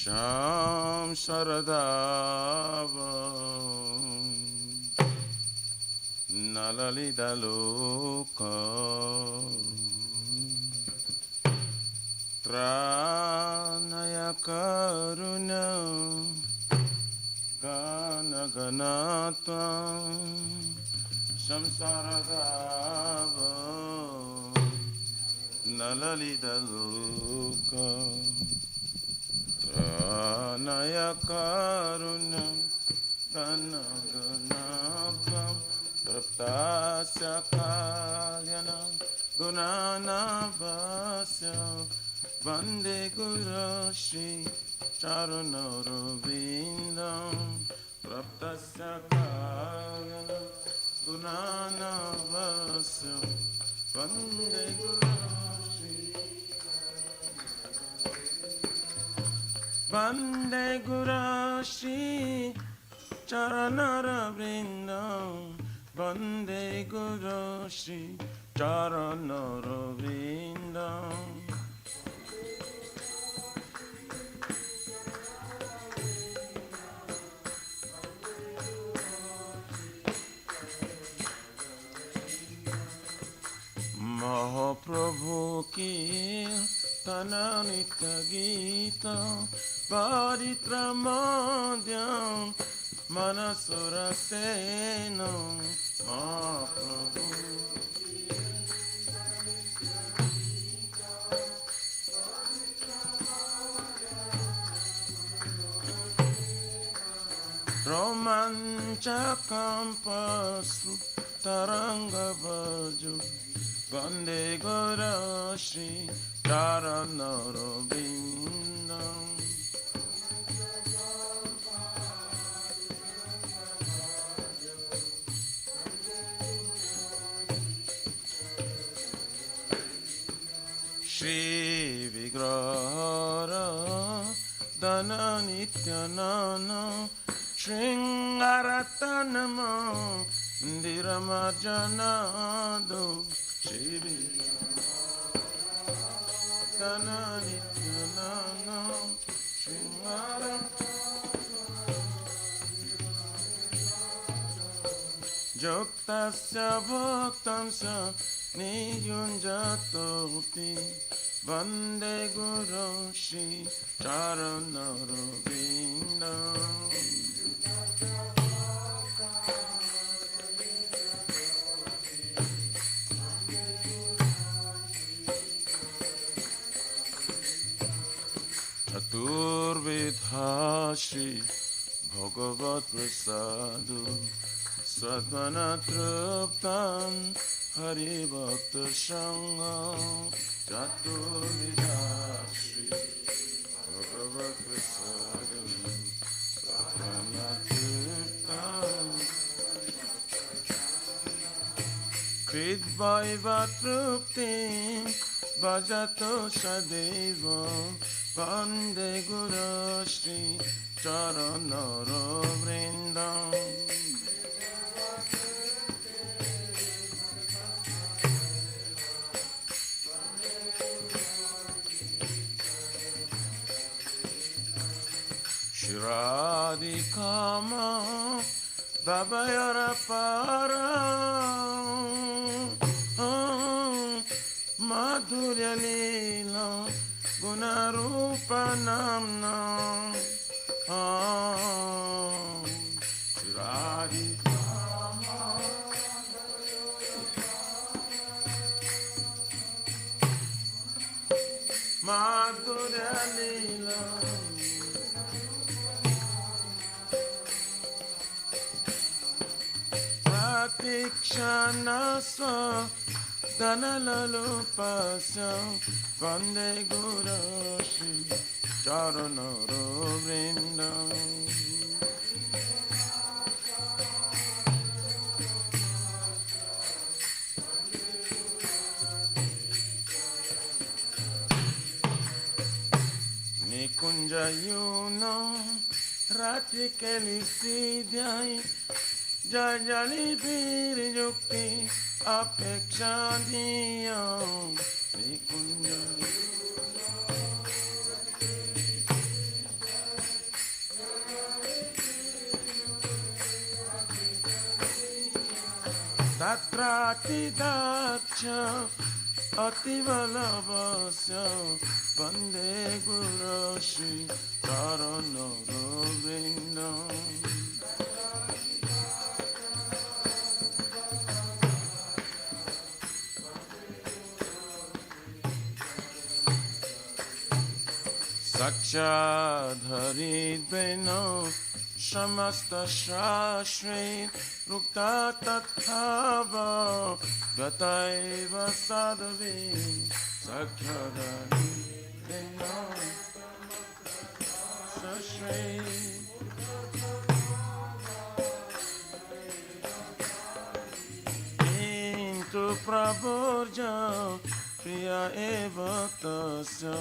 Sham Sharadava Nalalida Loka Tranaya Karuna Gana Ganatva Sham Sharadava Nalalida Loka Tranaya Karuna Gana Ganatva Traptasya Kalyana Gunana Vasya Vande Guru Shri Charanarvindam Traptasya Kalyana Gunana Vasya Vande Guru Shri Vande Guru Shri Charanarvindam Vande Guru Shri Charanarvindam Mahaprabhu ki Tananita Gita Paritramadhyam Manasura Sena Mahaprabhu Romanchakam Pasru Taranga Bhaju Vande Guru Shri Charanarvindam Shri Vigrahara Dana Nityanana Shringaratanama Diramajanado Shri Vigrahara Dana Nityanana Shringaratanama Joktasya Bhaktamsa Niyunjatoti Vande Guru Shri Charanarvindam Chaturvidha Shri Bhagavat Prasadu Sadvana Truptam Hari Bhakta Sangha Chaturvidha Shri Bhagavat Prasadu Sadvana Truptam Kridvaiva Truptim Bhajato Sadeva Vande Guru Shri Charanarvindam Shiradikama Babayara Para Madhurya Leela Gunarupa Namna Shiradikama Madhurya Leela Pratikshana Swa Dhanalopasya Vande Guru Shri Charanarvindam Nikunja Yuna Rati Kelisidyai Jajali Biri Yukti Apeksha Diyam Nikunja गात्रातिदाक्ष अतिवल्लभस्य वन्दे गुरो श्री चरणरविन्दम् साक्षाधरिद्वेन समस्तशास्त्रे रुक्ता तथाव गतैव साधवे साक्षाधरिद्वेन शास्त्रे किन्तु प्रभुर्ज प्रिया एव तस्य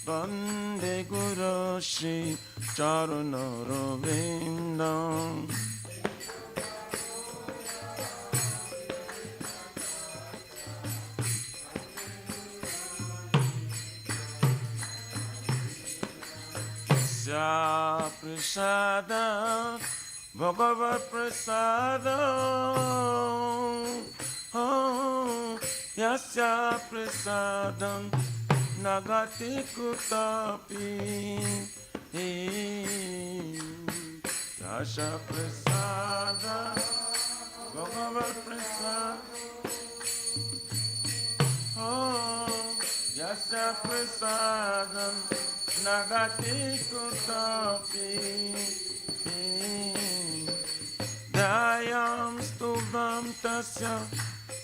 वन्दे गुरो श्री चरणरविन्दम् यस्या प्रसाद भगवत्प्रसाद यस्या प्रसादं नगति कुतपि यस्या प्रसाद भगवत्प्रसाद यस्या प्रसादं नगति कुतपि ध्यायां स्तुभं तस्य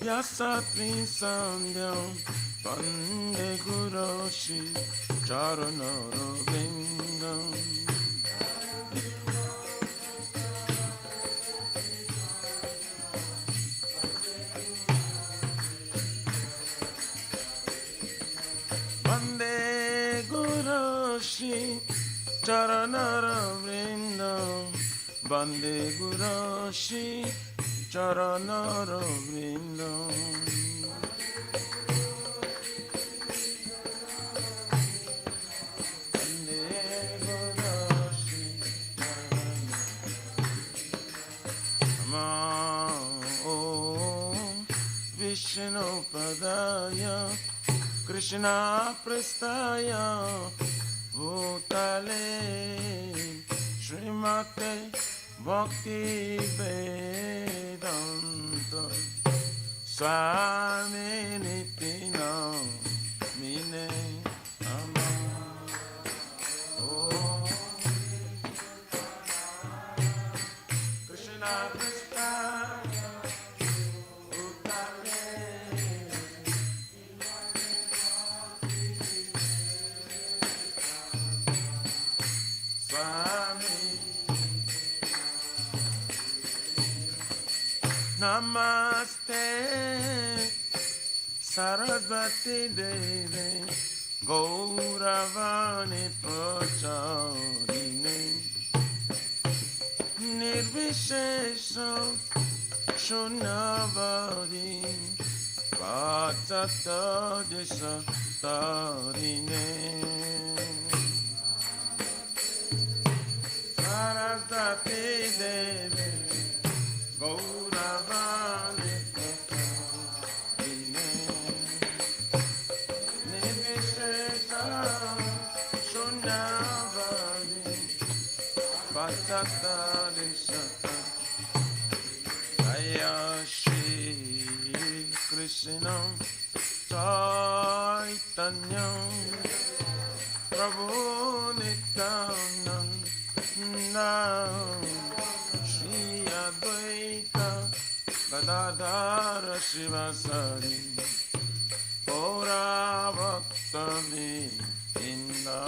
यस्त्रिसन्ध्यं वन्दे गुरो श्री चरणरविन्दम् वन्दे गुरो श्री चरणरविन्दम् वन्दे गुरो श्री चरणरविन्दम् विष्णुपदाय कृष्णा प्रस्थाय भूतले श्रीमते भक्ति वेदांत स्वामी निति नामिने Krishna प्रस्थाय Namaste Sarasvati Devi Gauravani Pracharine Nirvishesha Shunyavadi Vachata Disha Tarine Sarasvati Devi Gauravani Pracharine Nirvishesha Shunyavadi Vachata Disha Jaya Shri Krishna Chaitanya Prabhu Nityananda Shri Advaita Gadadhara Shivasari Gaura Bhaktami Inda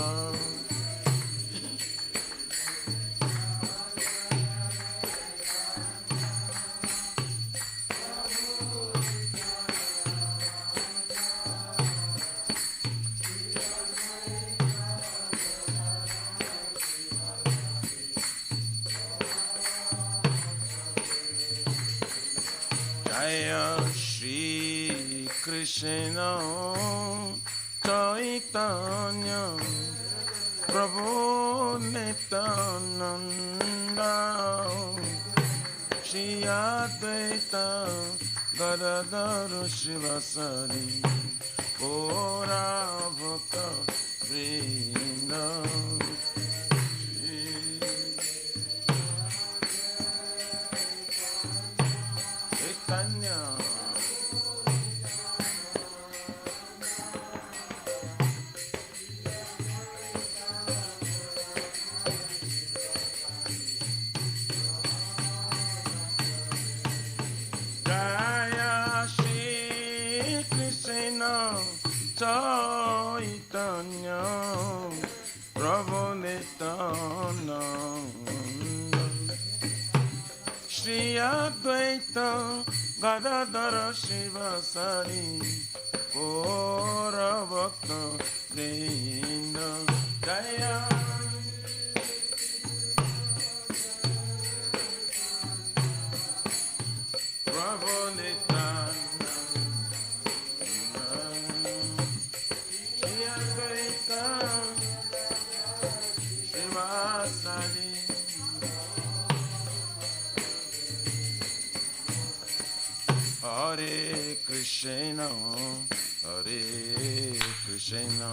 Jaya Shri Krishna Chaitanya Prabhu Nityananda Shri Advaita Gadadara Shivasari Gora Bhakta Vrinda Chaitanya Chaitanya Prabhu Nityananda Shri Advaita Gadadara Shivasari Gora Bhakta Vrinda Jaya Prabhu Nityananda Hare Krishna, Hare Krishna,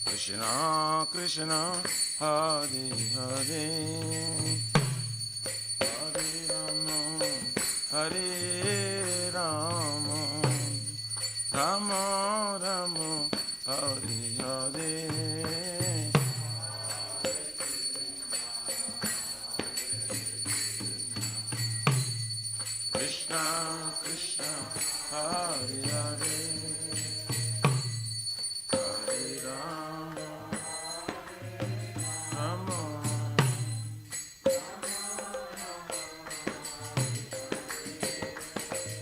Krishna Krishna, Hare Hare, Hare Rama, Hare Rama, Rama Rama, Hare Hare. Krishna, Krishna, Hare Hare, Hare Rama, Rama.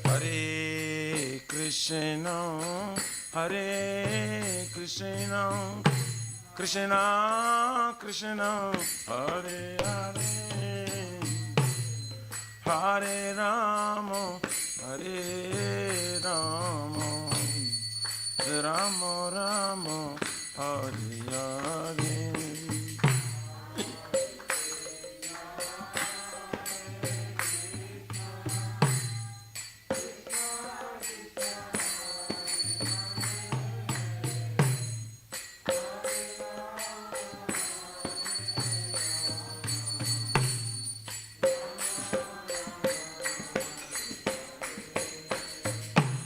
Hare Krishna, Hare Krishna, Krishna, Krishna, Hare Hare. Hare Rama, Hare Rama, Rama Rama, Hare Hare.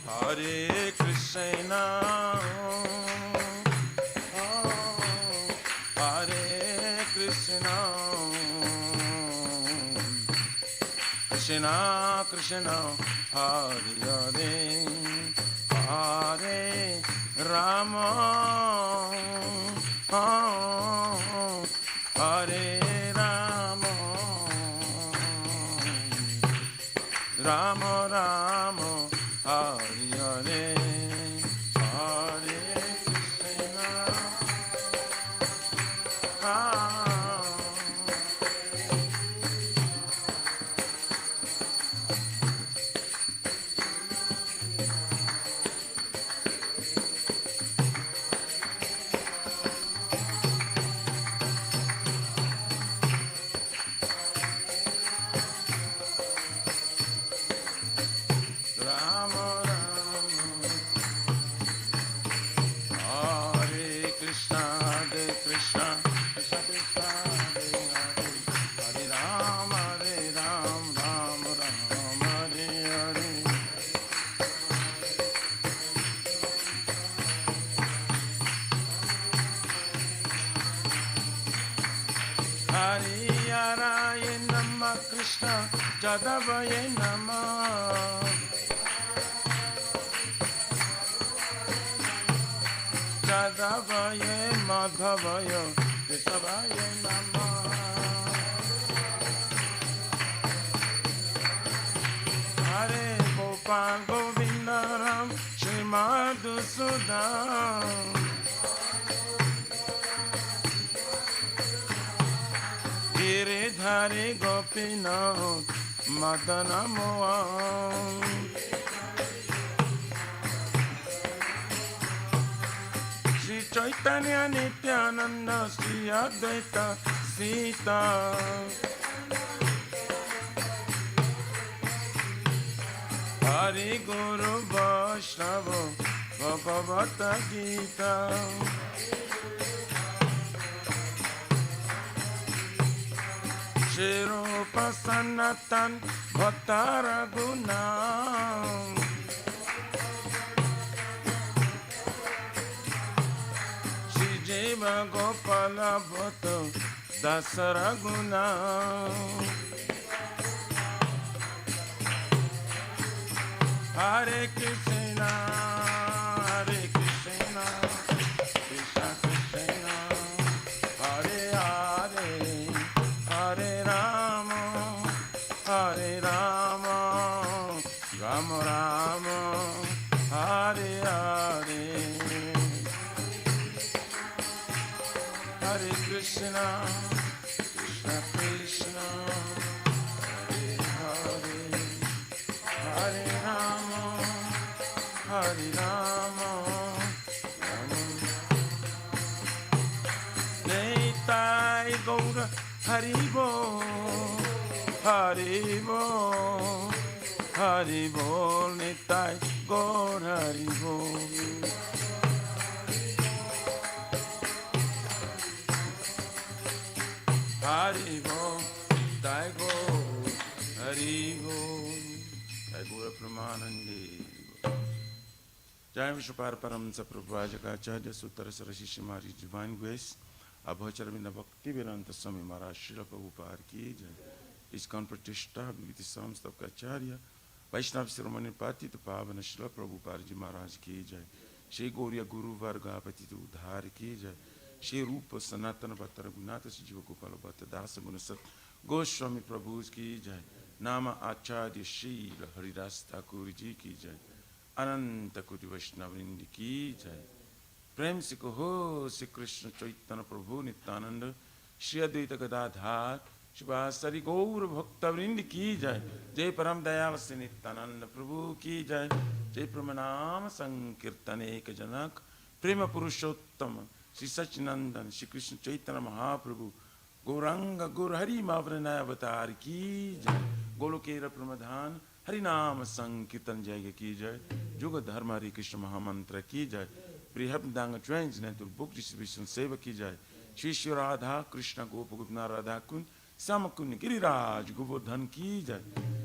Hare Krishna, Hare Krishna, Krishna Krishna, Hare Hare, Hare Rama, Hare Rama, Rama Rama, Hare Hare, Hare Krishna, Hariya Nama Krishna Jadavaya Nama Jadavaya Madhavaya Kesavaya Nama Hare Gopal Govinda Ram Shri Madhusudan Giridhari Gopinath Madana Mohan Shri Chaitanya Nityananda Shri Advaita Sita Hari Guru Vaishnava Bhagavata Gita Shri Rupa Sanatan Bhakta Raghuna Shri Jiva Gopala Bhatta Dasa Raghuna Hare Krishna, Hare Krishna, Krishna Krishna, Hare Hare, Hare Rama, Hare Rama, Rama Rama, Hare Hare, Hare Krishna, Krishna Krishna, Hare Hare, Hare Rama, Hare Rama, Nitai Gaura Haribo, Haribo, Haribo, Nitai Gaura Haribo. Haribo, Nitai Gaura Haribo. Guru Pramanande Jai Vishwapar Paramsa Prabhupada Suttara Sarashishi Mari Divine Grace Abhacharavina Bhakti Vedanta Swami Maharaj Srila Prabhupada Ki Jai ISKCON Pratishta Bhagavati Samstha Acharya Vaishnava Siromani Pati Pavana Srila Prabhupada Ji Maharaj Ki Jai Shri Gauriya Guru Varga Pati Udhar Ki Jai Shri Rupa Sanatana Bhattara Gunata Jiva Gopala Bhatta Dasa Gunasat Goswami Prabhus Ki Jai Nama Acharya Srila Haridas Thakur Ji Ki Jai Ananta Koti Vaishnavindi Ki Jai Prem Se Kaho Se Krishna Chaitanya Prabhu Nityananda Shri Advaita Gadadhar Shivasari Gaur Bhakta Vrindi Ki Jai Jai Param Dayal Se Nityananda Prabhu Ki Jai Jai Pramanama Sankirtane Eka Janak Prema Purushottama Shri Sachinandan Shri Krishna Chaitanya Mahaprabhu Gauranga Gaur Hari Mavranaya Avatar Ki Jai Golokera Pramadhan Hari Nama Sankirtan Jai Ki Jai Juga Dharma Hari Krishna Mahamantra Ki Jai Prihabdanga Transcendental Book Distribution Seva Ki Jai Shri Shri Radha Krishna Gopagopna Radha Kun Samakun Giriraj Govardhan Ki Jai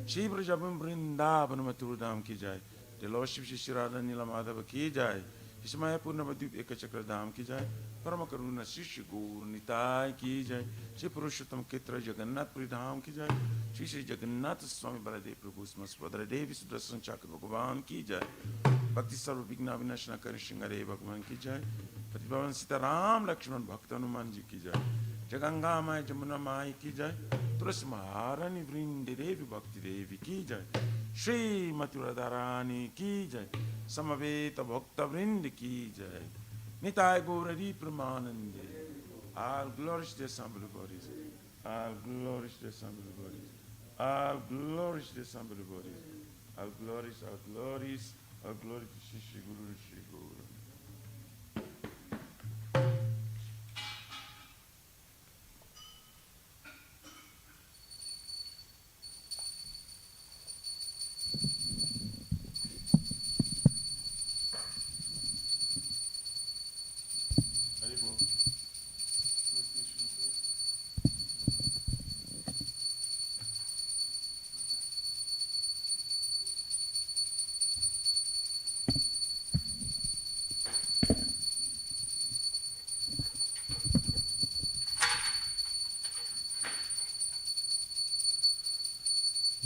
Shri Brajabam Vrindavan Mathurudham Ki Jai The Lordship Shri Shri Radha Nila Madhava Ki Jai Shri Maya Purnavadip Ekachakra Dham Ki Jai Parama Karuna Shri Shri Gaur Nitai Ki Jai Shri Purushottam Ketra Jagannath Puri Dham Ki Jai Shri Shri Jagannath Swami Baladev Prabhu Smaspadra Devi Sudarshan Chakra Bhagavan Ki Jai Bhakti Sarva Vigna Vinashana Kari Shingare Bhagavan Ki Jai Patipavan Sita Ram Lakshman Bhakta Hanuman Ji Ki Jai Jaganga Mai Jamuna Mai Ki Jai Tulasi Maharani Vrindi Devi Bhakti Devi Ki Jai Shri Mathura Dharani Ki Jai Samaveta Bhakta Vrindi Ki Jai Nitai Gaurari Pramanande All glories to the assembly bodies All glories to the assembly bodies All glories to the assembly bodies All glories, all glories All glory to Shri Shri Guru Shri Guru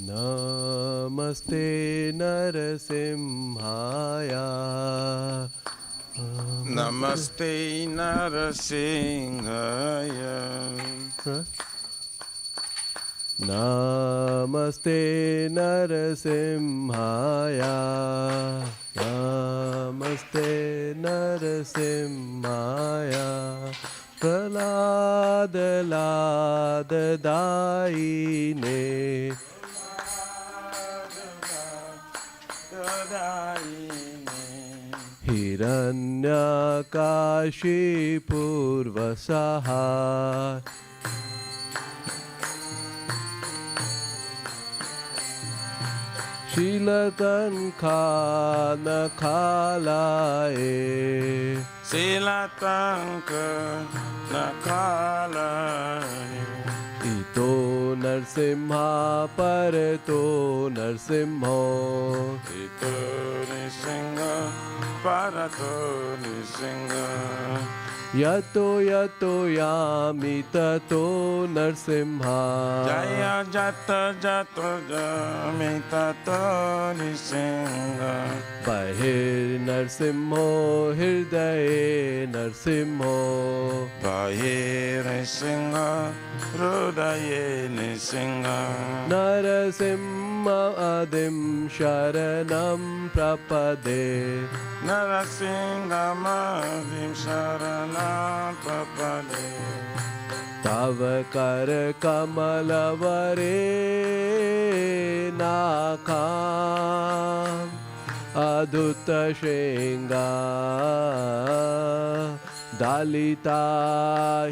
Namaste Narasimhaya Namaste Narasimhaya Namaste Narasimhaya Namaste Narasimhaya Pralada Lada Daine Hiranyakashi Purvasahar शीलतन खाना खालाए Silatank nakalai ito Narasimha पर तो नरसिम्हो Ito nisinga parato nisinga यतो यतो यामि ततो Narasimha Jaya jata jato jami tato nisinga बहिर् नरसिम्हो हृदये नरसिम्हो Baye nisinga Rudaye nisinga Narasimha आदिं शरणं प्रपदे Narasinga Madim Sharanam Papade तव कर कमल वरे नाकाम अद्भुत श्रृंगा दालिता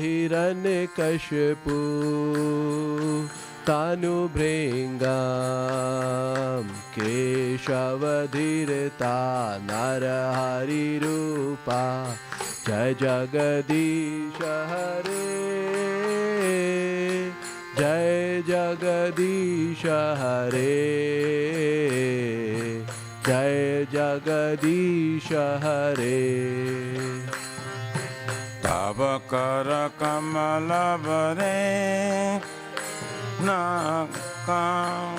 हिरण्यकशिपु तानु भृंगाम केशवधीरता नरहरि रूपा जय जगदीश हरे जय जगदीश हरे जय जगदीश हरे तव कर कमल बरे नाकाम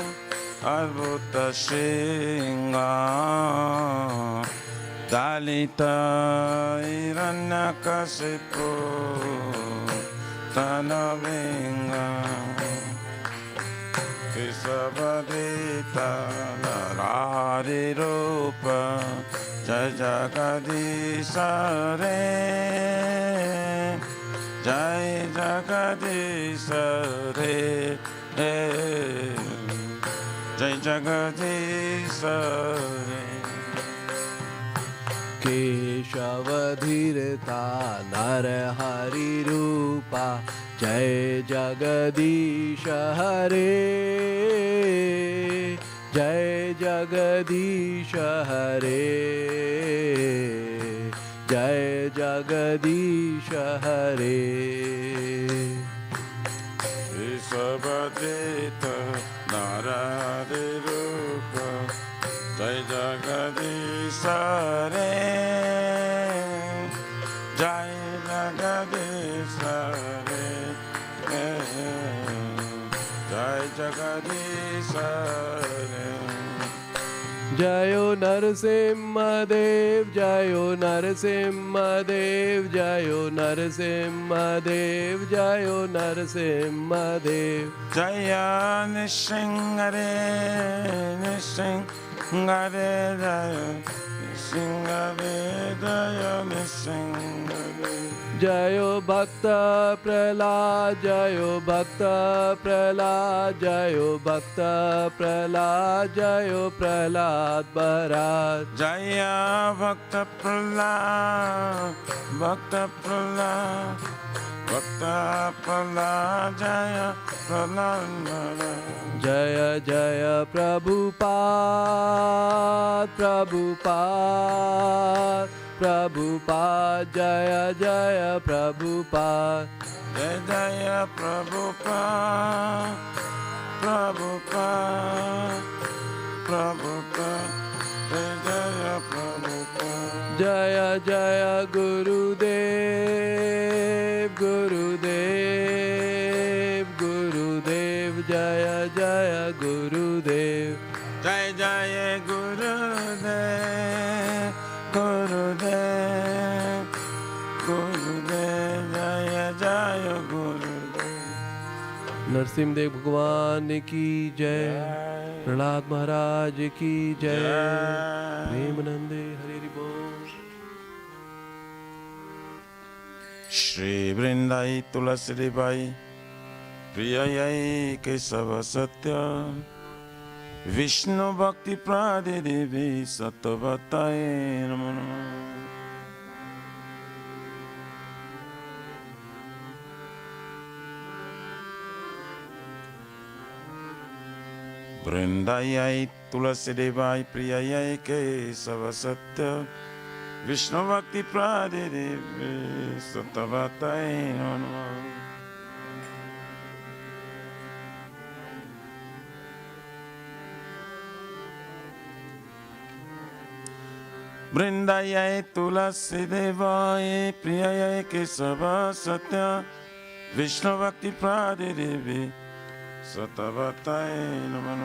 अद्भुत श्रृंगा दालिता हिरण्यकशिपु तनविंगा केशवधीता नरहरि रूप जय जगदीश रे जय जगदीश रे जय जगदीश रे केशवधीरता नरहरि रूपा जय जगदीश हरे जय जगदीश हरे जय जगदीश हरे विश्ववदित नरहरि रूप जय जगदीश रे जय जगदीश रे जय जगदीश रे जयो नरसिंह देव जयो नरसिंह देव जयो नरसिंह देव जयो नरसिंह देव जय निसिंह रे निसिंह रे जय निसिंह रे जय निसिंह रे जयो भक्त प्रहलाद जयो भक्त प्रहलाद जयो भक्त प्रहलाद जयो प्रहलाद महाराज जय भक्त प्रहलाद भक्त प्रहलाद भक्त प्रहलाद जय प्रहलाद जय जय प्रभुपाद प्रभुपाद प्रभुपाद जय जय प्रभुपाद जय जय प्रभुपाद प्रभुपाद प्रभुपाद जय जय प्रभुपाद जय जय गुरुदेव गुरुदेव गुरुदेव जय जय गुरुदेव जय जय गुरुदेव गुरुदेव गुरुदेव जय जय गुरुदेव नरसिंहदेव भगवान की जय प्रहलाद महाराज की जय प्रेमानंदे हरि बोल श्री वृंदाई तुलसी बाई प्रिययै केशव सत्य विष्णु भक्ति प्रादि देवी सत्यवताय नमो नमः वृंदायै तुलसी देवाय प्रियाय केशव सत्य विष्णु भक्ति प्रादिरे सतवतय नमः वृंदाय तुलसी देवाय प्रियाय केशव सत्य विष्णु भक्ति प्रादिरे सतवतय नमः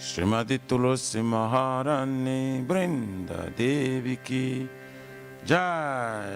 श्रीमती तुलसी महारानी वृंदा देवी की जय।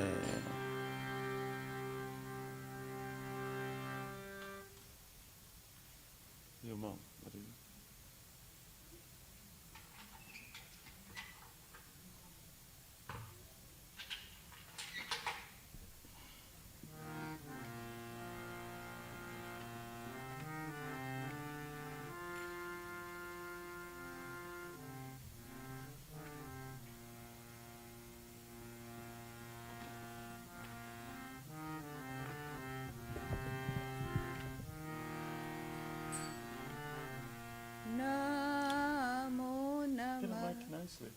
Nicely.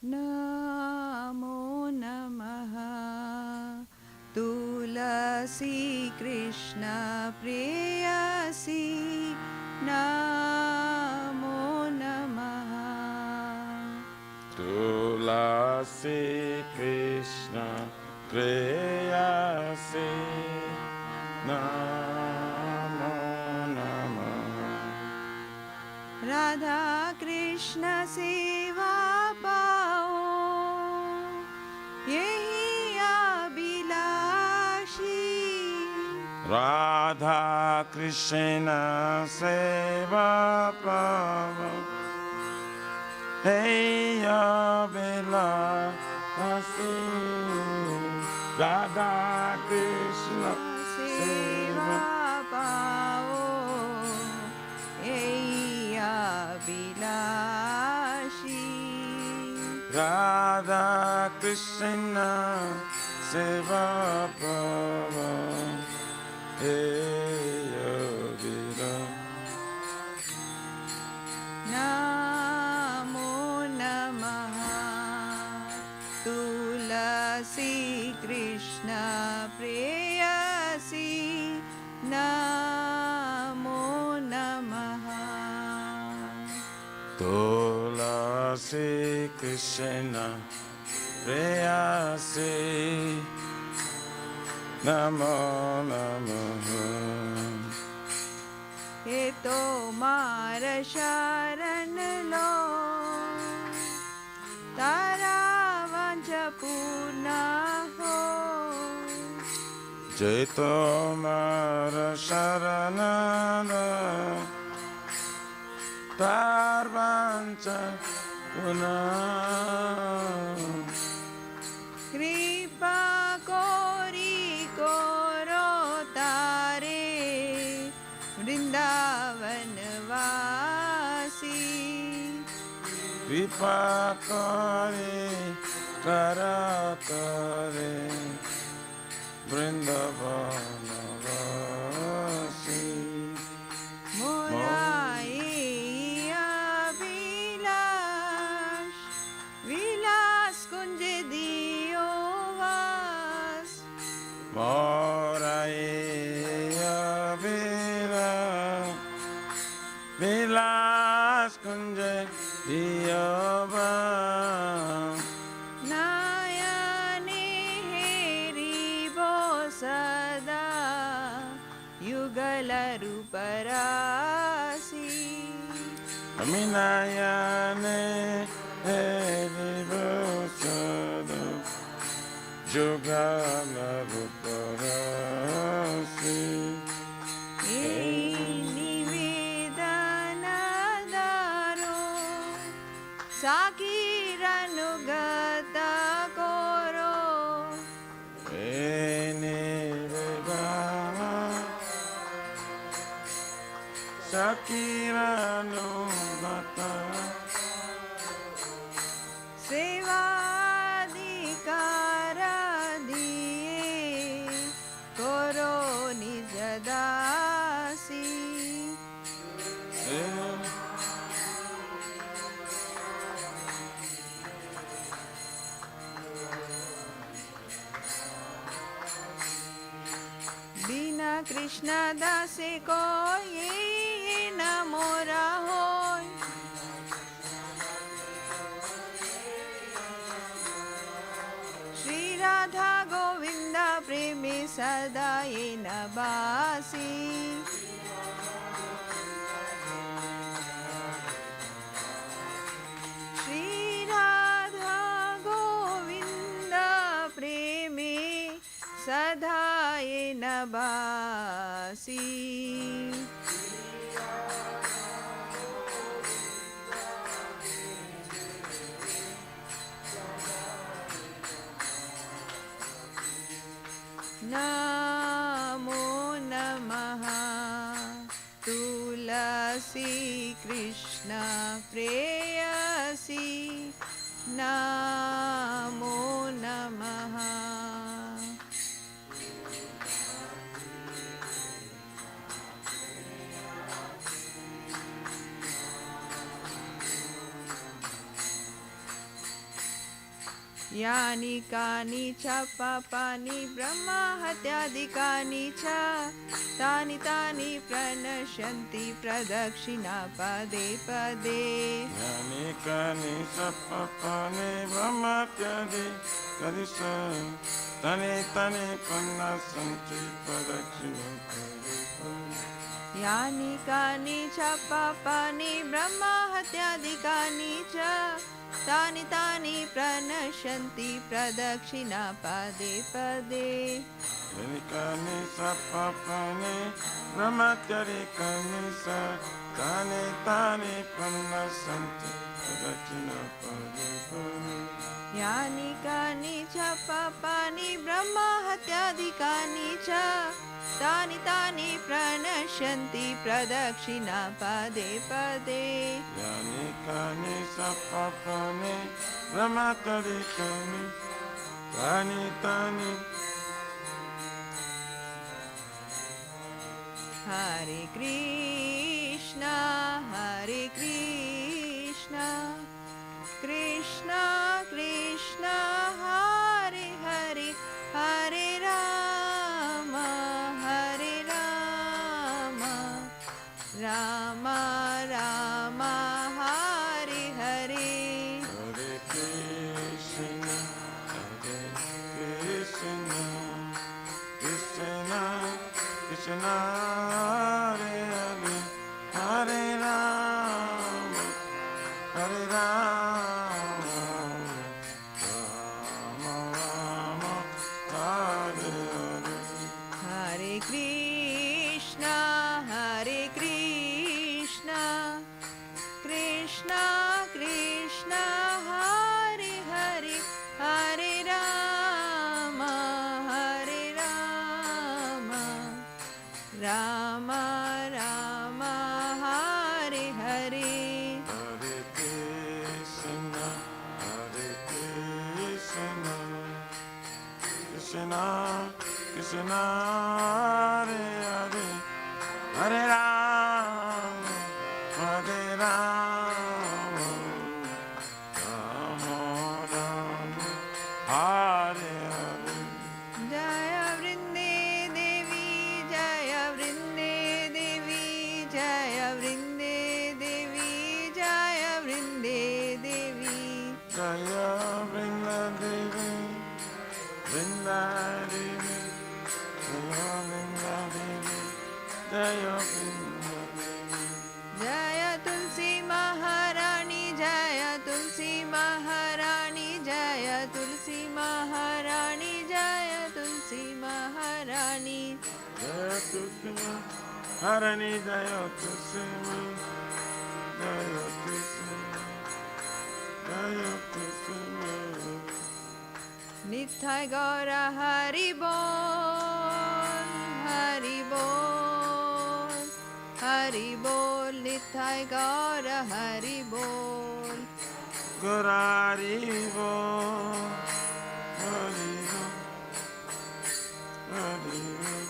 Namo Namaha Tulasi Krishna Preyasi Namo Namaha Tulasi Krishna Preyasi Namo Namaha Radha Krishna Seva Pao Yehi Abhilashi Radha Krishna Seva Pao Hey Abhilashi Radha Krishna Seva Pao Abhilashi Radha Krishna Seva Pava Hey Namo Namaha Tulasi Krishna Preyasi Namo Namaha Tulasi Krishna Preyasi Namo Namaha He tomara sharan lo Tara vancha purna ho Jai tomara sharanana Tarvancha puna Kripa kori koro tare Vrindavan vasi Kripa kare karatare Vrindavana vasi Morai Abhilash Vilas kunje diyo vas Morai Vilas kunje diyava Nayane heri bo sada Yugala ruparasi Aminayane Hedivosada Jugala Ruparasi Nivedanadaro Sakiranugata koro Fakiranuggata Sevadikara diye Koro nijadasi Bina Krishna dase ko ye na mora hoy Shri Radha Govinda premi sada ye na basi Shri Radha Govinda premi sada ye na basi Namo Namaha Tulasi Krishna Preyasi Namo Namaha Yani kani cha papani brahma hatyadikani cha tani tani pranashanti pradakshina pade pade Yani kani sapapane brahmatyadi kadisa tani tani panasanti padakshina Yani kani cha papani brahma hatyadikani cha tani tani pranashanti pradakshina pade pade Yani kani sapapane brahmatyadi kanisa tani tani panasanti padakshina pade pade Yani kani cha papani brahma hatyadikani cha tani tani pranashanti pradakshina pade pade Yani kani sapapane brahmatyadi kani tani tani Hare Krishna Krishna Krishna Hare Hare Hare Rama Rama Rama Hare Hare Hare Krishna Krishna Krishna Hare Hare Hare Rama Rama Rama Hare Hare Hare Krishna Krishna Krishna Hare Hare Hare Rama Rama Rama Hare Hare Hare Krishna Krishna Krishna Hare Hare Hare Rama Rama Rama Hare Hare Jaya Vrinde Devi Jaya Vrinde Devi Jaya Vrinde Devi Jaya Vrinde Devi Jaya Vrinda Devi Vrinda Devi Jaya Vrinda Devi Jaya Vrinda Devi Jaya Tulsi Maharani Jaya Tulsi Maharani Jaya Tulsi Maharani Jaya Tulsi Maharani Jaya Tulsi Harani Jaya Tulsi Jaya Tulsi Jaya Tulsi Nithai Gaura Hari Bol Hari Bol Hari Bol Jai Gaura Hari Bol. Gaurari Bol. Hari Bol. Hari Bol.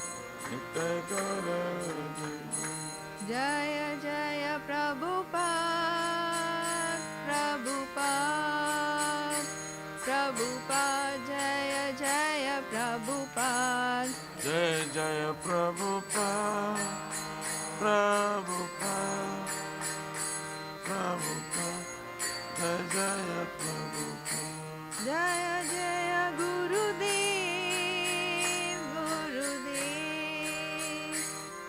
Nitai Gaura Hari Bol. Jaya Jaya Prabhupada, Prabhupada, Prabhupada, Jaya Jaya Prabhupada. Jai Jaya Prabhupada, Prabhupada, Prabhupada, Jai Jaya Prabhupada. Jaya Jaya Gurudev, Gurudev,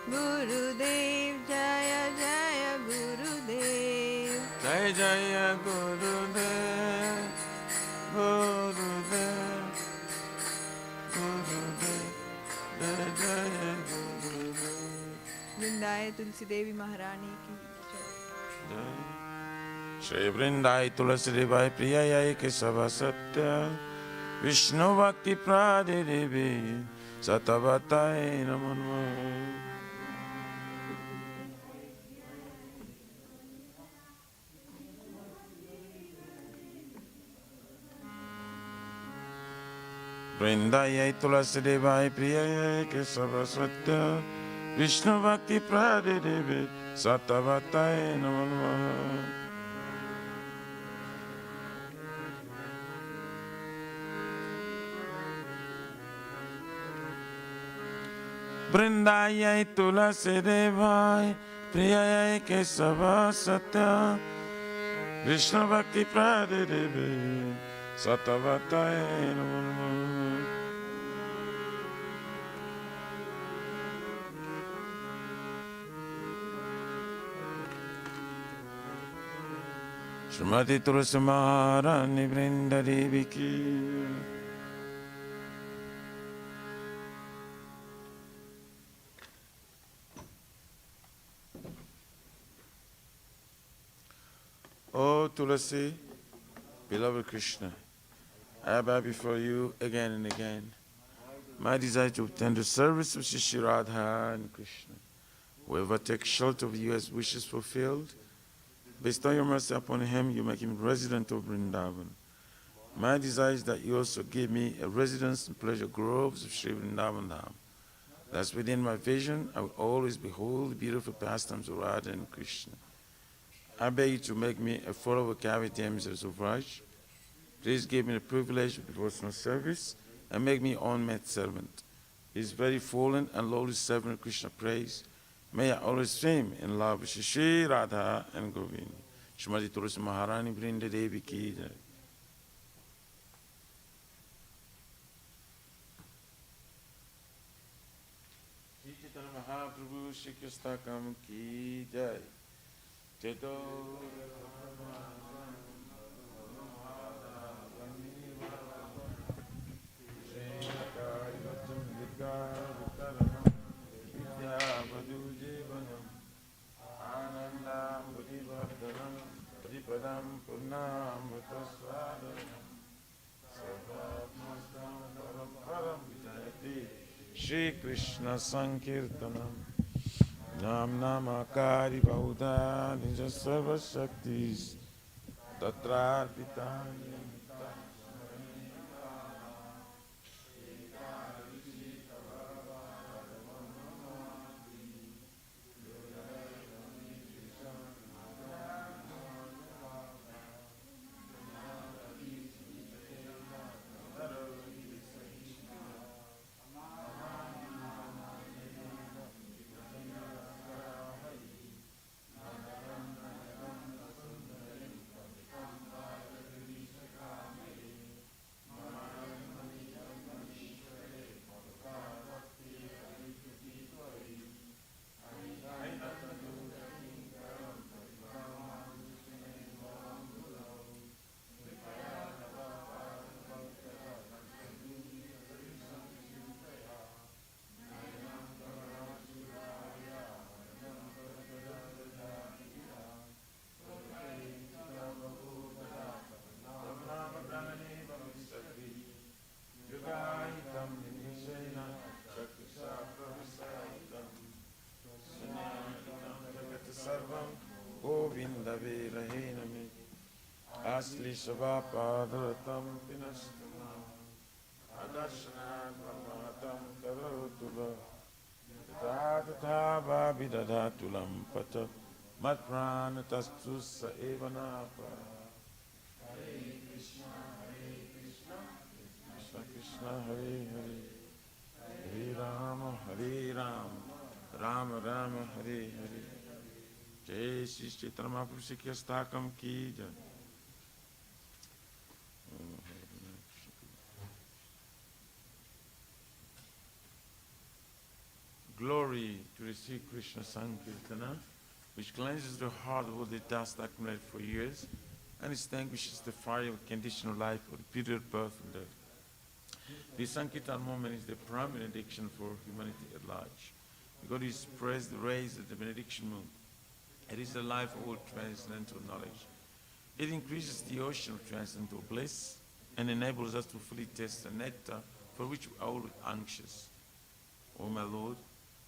Gurudev, Jaya Jaya Gurudev. Jai Jaya Gurudev, Gurudev, Gurudev, Jai Jaya Gurudev. वृंदाए Tulsi Devi महारानी की जय। Jai. Shri Vrindai Tulasi Devai Priyayai Kesava Satya Vishnu Bhakti Prade Devi Satavatai Namo Namo. Vrindai Tulasi Devai Priyayai Kesava Satya Vishnu Bhakti Prade Devi Satavatai Namo Namo. Vrindayai Tulasi Devai Priyayai Kesava Satya Vishnu Bhakti Prade Devi Satavatai Namo Namo. Srimati Tulasi Maharani Vrinda Devi Ki. Oh Tulasi, beloved Krishna, I bow before you again and again. My desire to obtain the service of Shri Radha and Krishna. Whoever takes shelter of you has wishes fulfilled. Bestow your mercy upon him, you make him resident of Vrindavan. My desire is that you also give me a residence in pleasure groves of Sri Vrindavan Dham. Thus within my vision, I will always behold the beautiful pastimes of Radha and Krishna. I beg you to make me a follower of Kavita emissaries of Raj. Please give me the privilege of devotional service and make me unmet servant. His very fallen and lowly servant of Krishna praise. May I always swim in love with Shri Radha and Govind. Srimati Tulasi Maharani Vrinda Devi Ki Jai. Shri Chaitanya Mahaprabhu Shri Krishna Kam Ki Jai. Cheto Shri Krishna Sankirtanam Nam Namakari Bauda Nija Sarva Shaktis Tatra Pitani Kesavapadaratam pinastana Adashanat Brahmatam Karotula Tatava Vidadatulam Pata Matpranatastu Sa Evanapa Krishna Krishna Hare Hare Hare Rama Rama Rama Hare Hare Jai Shri Chaitanya Mahaprabhu Shri Kestakam Ki Jai. Glory to the Sri Krishna Sankirtana, which cleanses the heart of all the dust accumulated for years and extinguishes the fire of conditional life or the period of birth and death. This Sankirtan moment is the prime benediction for humanity at large, because it spreads the rays of the benediction moon. It is the life of all transcendental knowledge. It increases the ocean of transcendental bliss and enables us to fully taste the nectar for which we are always anxious. O my Lord,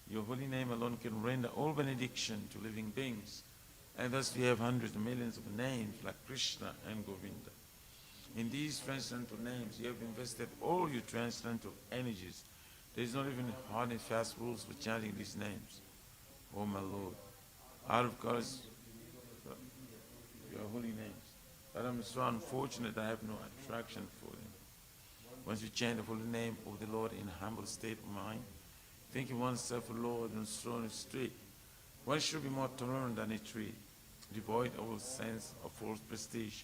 your holy name alone can render all benediction to living beings, and thus we have hundreds of millions of names like Krishna and Govinda. In these transcendental names, you have invested all your transcendental energies. There is not even hard and fast rules for chanting these names. O my Lord, out of course, your holy names, but I'm so unfortunate I have no attraction for them. Once you chant the holy name of the Lord in a humble state of mind, thinking oneself a Lord and throne straight, one should be more tolerant than a tree, devoid of all sense of false prestige,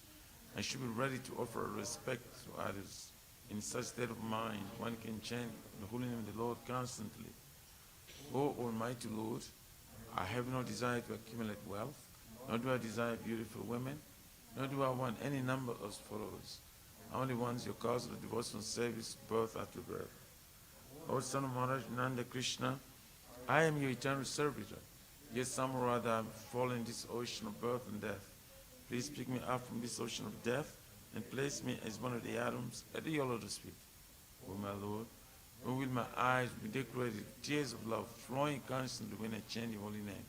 and should be ready to offer respect to others. In such state of mind, one can chant the holy name of the Lord constantly. O Almighty Lord, I have no desire to accumulate wealth, nor do I desire beautiful women, nor do I want any number of followers. I only want your cause of devotional service, birth after birth. O son of Maharaj Nanda Krishna, I am your eternal servitor. Yet somehow or other I have fallen in this ocean of birth and death. Please pick me up from this ocean of death and place me as one of the atoms at your lotus feet. O my Lord, when will my eyes be decorated with tears of love flowing constantly when I chant your holy name?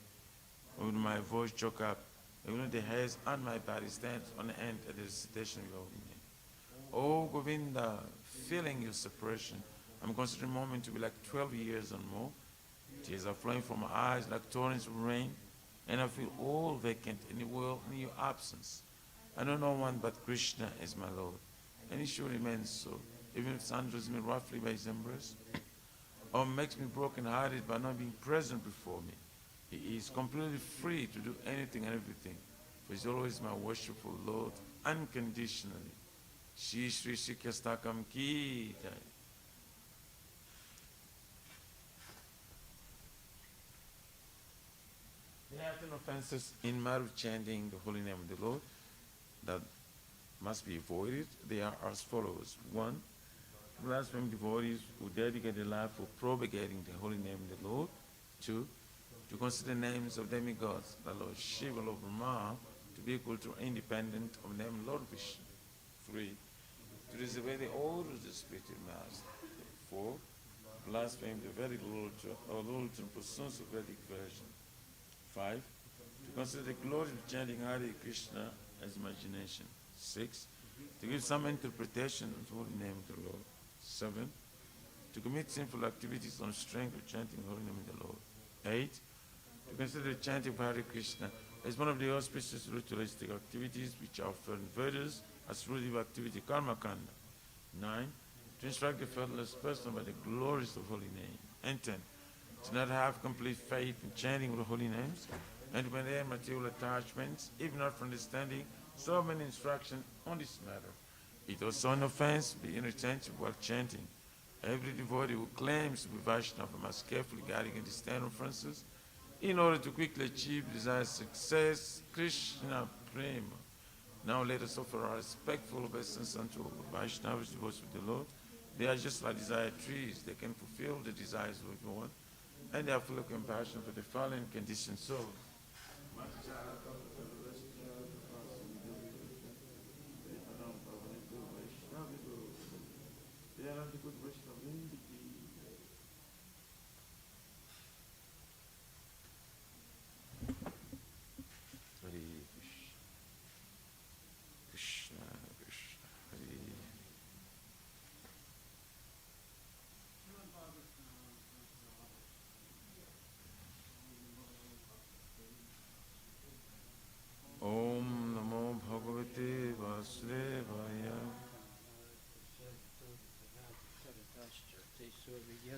When will my voice choke up, and when the hairs on my body stand on end at the recitation of your holy name? O Govinda, feeling your separation, I'm considering a moment to be like 12 years and more. Tears are flowing from my eyes like torrents of rain, and I feel all vacant in the world in your absence. I know no one but Krishna is my Lord, and he should remain so, even if sunders me roughly by his embrace, or makes me broken-hearted by not being present before me. He is completely free to do anything and everything, for he is always my worshipful Lord, unconditionally. Shri Shri Shri Kestakam Ki Jai. There are 10 offenses in matter of chanting the holy name of the Lord that must be avoided. They are as follows. 1, blaspheme devotees who dedicate their life for propagating the holy name of the Lord. 2, to consider names of demigods, the Lord Shiva, Lord Brahma, to be equal to independent of the name of Lord Vishnu. 3, to disobey the orders of the spiritual master. 4, blaspheme the Vedic literature or literature and pursuits of Vedic version. 5, to consider the glory of chanting Hare Krishna as imagination. 6, to give some interpretation of the holy name of the Lord. 7, to commit sinful activities on strength of chanting the holy name of the Lord. 8, to consider the chanting of Hare Krishna as one of the auspicious ritualistic activities which are offered in Vedas as fruitive activity, karma kanda. 9, to instruct the fatherless person by the glories of holy name. And 10, to not have complete faith in chanting the holy names, and to maintain material attachments, if not for understanding so many instructions on this matter. It was an offense to be inattentive while chanting. Every devotee who claims to be Vaishnava must carefully guard against the stand offenses in order to quickly achieve desired success. Krishna Prema. Now let us offer our respectful obeisance unto Vaishnavas devoted to the Lord. They are just like desired trees. They can fulfill the desires of everyone, and they are full of compassion for the fallen conditioned souls. Hare Krishna, Krishna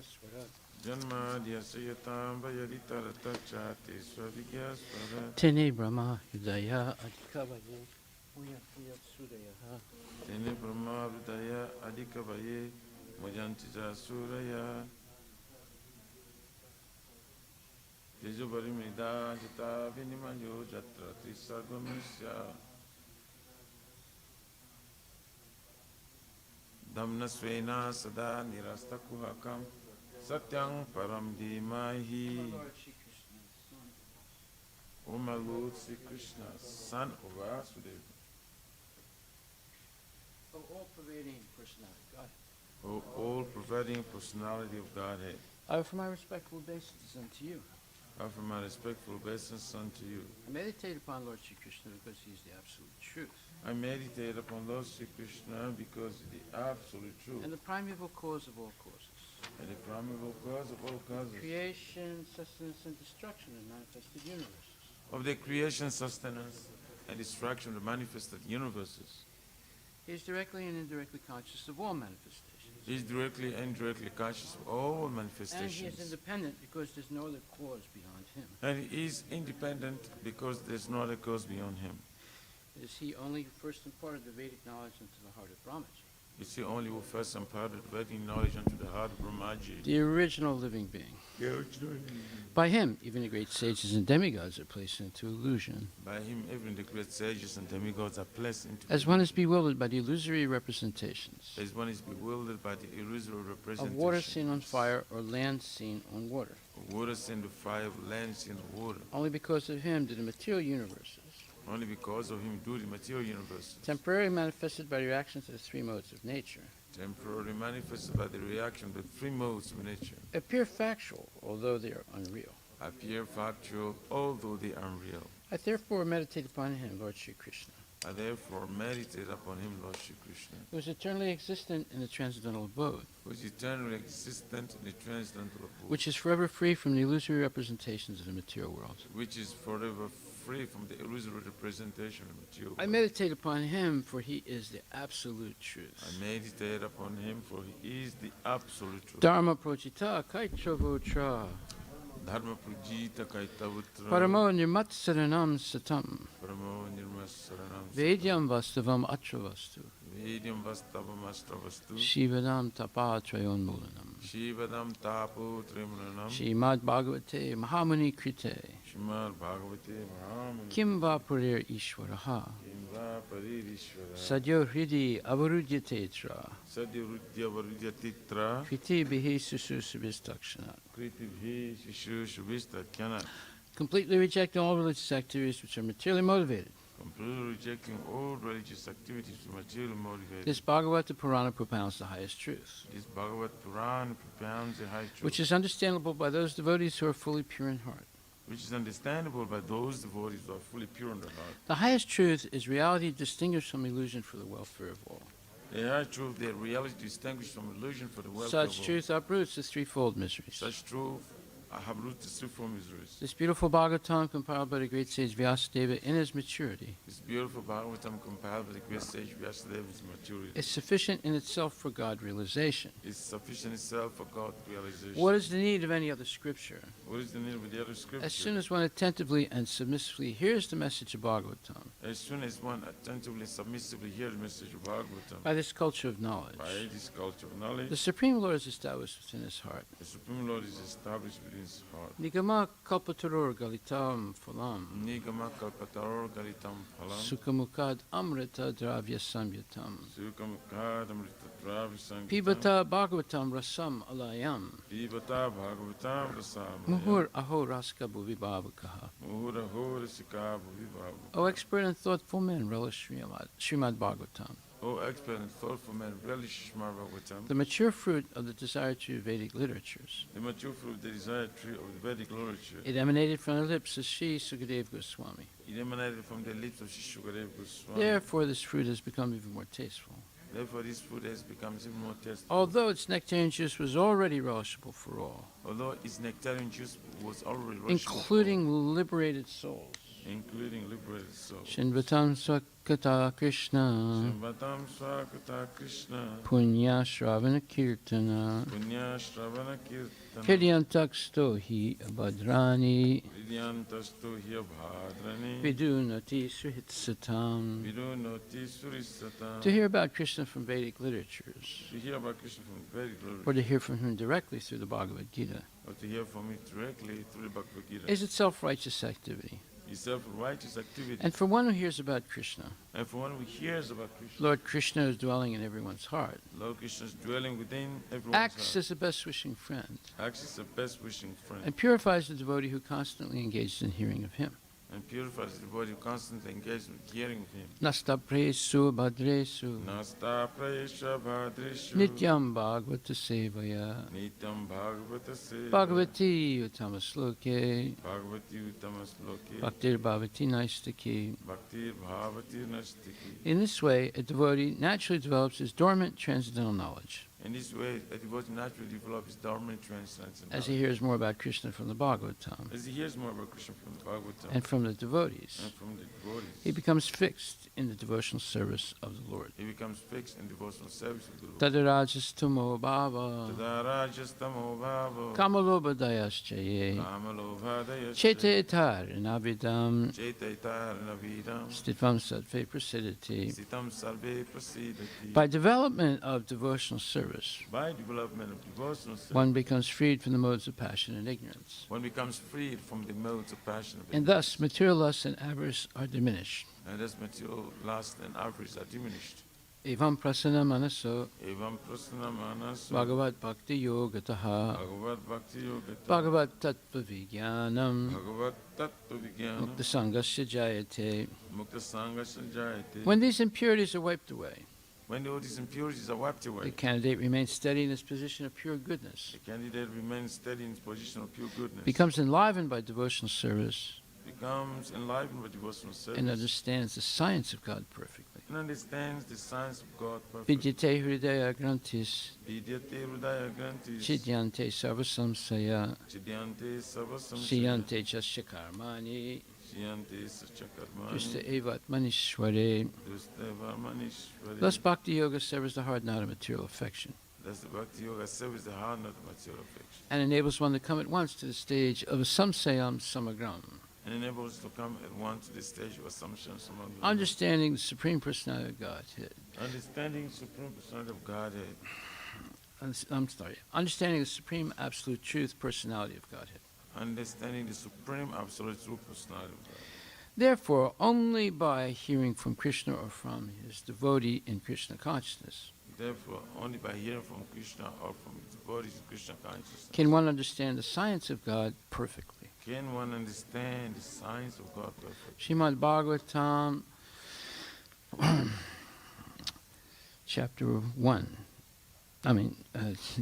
Swarat. Janmadhyasya yatam vayadi tarata chati svavigya swarat. Tene Brahma Hridaya Adhikavaye Muyat Sudayaha. Tene brahma hridaya adhikavaye mujantija suraya. Tejo parimrida jita vinimayo jatra trisargamisya. Dhamna svena sada nirasta kuhakam satyang param dhimahi. O my Lord Sri Krishna, son of Vasudeva, O all-pervading personality, God. O all-pervading personality of Godhead, I offer my respectful obeisance unto you. I offer my respectful obeisance unto you. I meditate upon Lord Sri Krishna because he is the absolute truth I meditate upon Lord Sri Krishna because he is the absolute truth and the primeval cause of all causes. and the primeval cause of all causes, Creation, sustenance, and destruction of manifested universes. of the creation, sustenance, and destruction of the manifested universes. He is directly and indirectly conscious of all manifestations. He is directly and indirectly conscious of all And he manifestations. is independent because there's no other cause beyond him. And he is independent because there's no other cause beyond him. It is he only who first imparted the Vedic knowledge into the heart of Brahmaji, It's the only who first imparted Vedic knowledge unto the heart of Brahmaji. the original living being. By him, even the great sages and demigods are placed into illusion, By him, even the great sages and demigods are placed into as one is bewildered by the illusory representations as one is bewildered by the illusory of representation water seen on fire or land seen on water. of water seen to fire, of land seen to water. Only because of him do the material universes, Only because of him do the material universes, temporarily manifested by reactions to the three modes of nature, temporarily manifested by the reaction of the three modes of nature, appear factual, although they are unreal. appear factual, although they are unreal. I therefore meditate upon him, Lord Sri Krishna, I therefore meditate upon him, Lord Shri Krishna, who is eternally existent in the transcendental abode, who is eternally existent in the transcendental abode, which is forever free from the illusory representations of the material world. which is forever free from the illusory representation of material I world. meditate upon him, for he is the absolute truth. I meditate upon him, for he is the absolute truth. Dharma projita kaitchavotra, Dharma Prajita Kaitavutra, paramo nirmatsaranam satam, Paramo Nirmasaranam, vedyam vastavam atravastu, Vedyam Vastavam Astravastu, shivadam tapatrayon mulanam, Shivadam Tapu Trimuranam, Shrimad Bhagavate Mahamuni Krite, Shrimad Bhagavate Mahamuni, Kim va purir Ishwaraha, Kimva Paririshvara, Sadyo Hridi Avarudyatetra, Sadyarudya Varudyatitra, Priti Bihi Sususubhistakshanat. Kriti Shishu Shubhista Kyanat, Completely rejecting all religious activities which are materially motivated. completely rejecting all religious activities to materially motivated. This Bhagavata Purana propounds the highest truth, This Bhagavad Puran propounds the high truth, which is understandable by those devotees who are fully pure in heart. which is understandable by those devotees who are fully pure in their heart. The highest truth is reality distinguished from illusion for the welfare of all. The high truth, their reality distinguished from illusion for the welfare Such of all. truth uproots the threefold miseries. Such truth have rooted the threefold miseries. This beautiful Bhagavatam, compiled by the great sage Vyasadeva in his maturity, This beautiful Bhagavatam compiled by the great sage Vyasadeva's maturity is sufficient in itself for God realization. is sufficient itself for God realization. What is the need of any other scripture? What is the need of the other scripture? As soon as one attentively and submissively hears the message of Bhagavatam, As soon as one attentively, submissively hears the message of Bhagavatam, by this culture of knowledge, by this culture of knowledge, the Supreme Lord is established within his heart. the Supreme Lord is established within his heart. Nigama kalpataror galitam phalam, Nigama kalpataror galitam phalam, sukhamukad amrita dravya samyatam, sukamukadam ritatravisangitam, pibata Bhagavatam rasam alayam, Pibata Bhagavatam rasam, muhur aho raska bhuvi bhavakaha. Muhura hora sikabu vibhavu. O expert and thoughtful men, relish Srimad Bhagavatam, O expert and thoughtful man, relish Srimad Bhagavatam, the mature fruit of the desired true Vedic literatures. the mature fruit, the desired tree of the Vedic literature. It emanated from the lips of Sri Sukadeva Goswami. It emanated from the lips of Shishukadev Goswami. Therefore, this fruit has become even more tasteful. Therefore, this food has become even more tasteful. Although its nectarian juice was already relishable for all, Although its nectarian juice was already relishable for including liberated souls, including liberated souls. Shinvatam Swakata Krishna, Shimbatam Swakata Krishna, Punya Shravana Kirtana, Punya Shravana Kirtana, Hridyantaksto hi abhadrani, Vidyantastu Hya Bhadrani, Vidunati Srihitsatam. Vidunoti Surisata. To hear about Krishna from Vedic literatures, To hear about Krishna from very glory, or to hear from him directly through the Bhagavad Gita, or to hear from it directly through the Bhagavad Gita, is itself righteous activity. is self-righteous activity. And for one who hears about Krishna, And for one who hears about Krishna, Lord Krishna is dwelling in everyone's heart, Lord Krishna is dwelling within everyone's acts heart. as a best wishing friend, Acts as the best wishing friend, and purifies the devotee who constantly engages in hearing of him. and purifies the body constantly engaged with hearing of him. Nastapresu bhadresu Nasta Prayesha Bhadreshu nityam bhagavata sevaya Nityam Bhagavata Se bhagavati utamasloke Bhagavati Uttamas Loke bhaktir bhavati naistaki. Bhaktir Bhavati Nastiki. In this way, a devotee naturally develops his dormant transcendental knowledge In this way, a devotee naturally develops dormant transcendental as he hears more about Krishna from the Bhagavatam As he hears more about Krishna from the Bhagavatam and from the devotees. and from the devotees, He becomes fixed in the devotional service of the Lord. he becomes fixed in devotional service of the Lord. Tadarajastamo bhava Tadarajastamo bhavo kamalobhadayaschaye Kamalobhadayasya chetetar navidam Chaitaitar Navidam stitvam sadve prasidati. Sitam Sarve Prasidati. By development of devotional service, By development of devotional service, one becomes freed from the modes of passion and ignorance. one becomes freed from the modes of passion of And thus, material lust and avarice are diminished. and thus material lust and avarice are diminished. Evam prasana manaso Evam prasana manaso bhagavad bhakti yogataha Bhagavad Bhakti Yogata bhagavad tattva vijnanam Bhagavad Tattva Vijnana mukta sangasya jayate. Mukta Sangha Sanjayate. When these impurities are wiped away, When all these impurities are wiped the away, candidate remains steady in his position of pure goodness, the candidate remains steady in his position of pure goodness, becomes enlivened by devotional service, becomes enlivened by devotional service, and understands the science of God perfectly. and understands the science of God perfectly. Vidyate hridaya grantis, Vidyate Hridaya Grantis, chidyante sarvasamsaya, Chidyante Savasamsaya, siyante jasya karmani, Siyante Sachakarmani, justa evat manishware. Dusteva Manishwari. Thus, bhakti yoga severs the hard knot of material affection Thus the Bhakti Yoga serves the heart, not the material affection, and enables one to come at once to the stage of a samsayam samagram, and enables to come at once to the stage of assumption, understanding the Supreme Personality of Godhead. understanding Supreme Personality of Godhead, Understanding the Supreme Absolute Truth Personality of Godhead. understanding the Supreme Absolute True Personality of God. Therefore, only by hearing from Krishna or from his devotee in Krishna consciousness Therefore, only by hearing from Krishna or from devotees in Krishna consciousness can one understand the science of God perfectly. can one understand the science of God perfectly. Srimad Bhagavatam,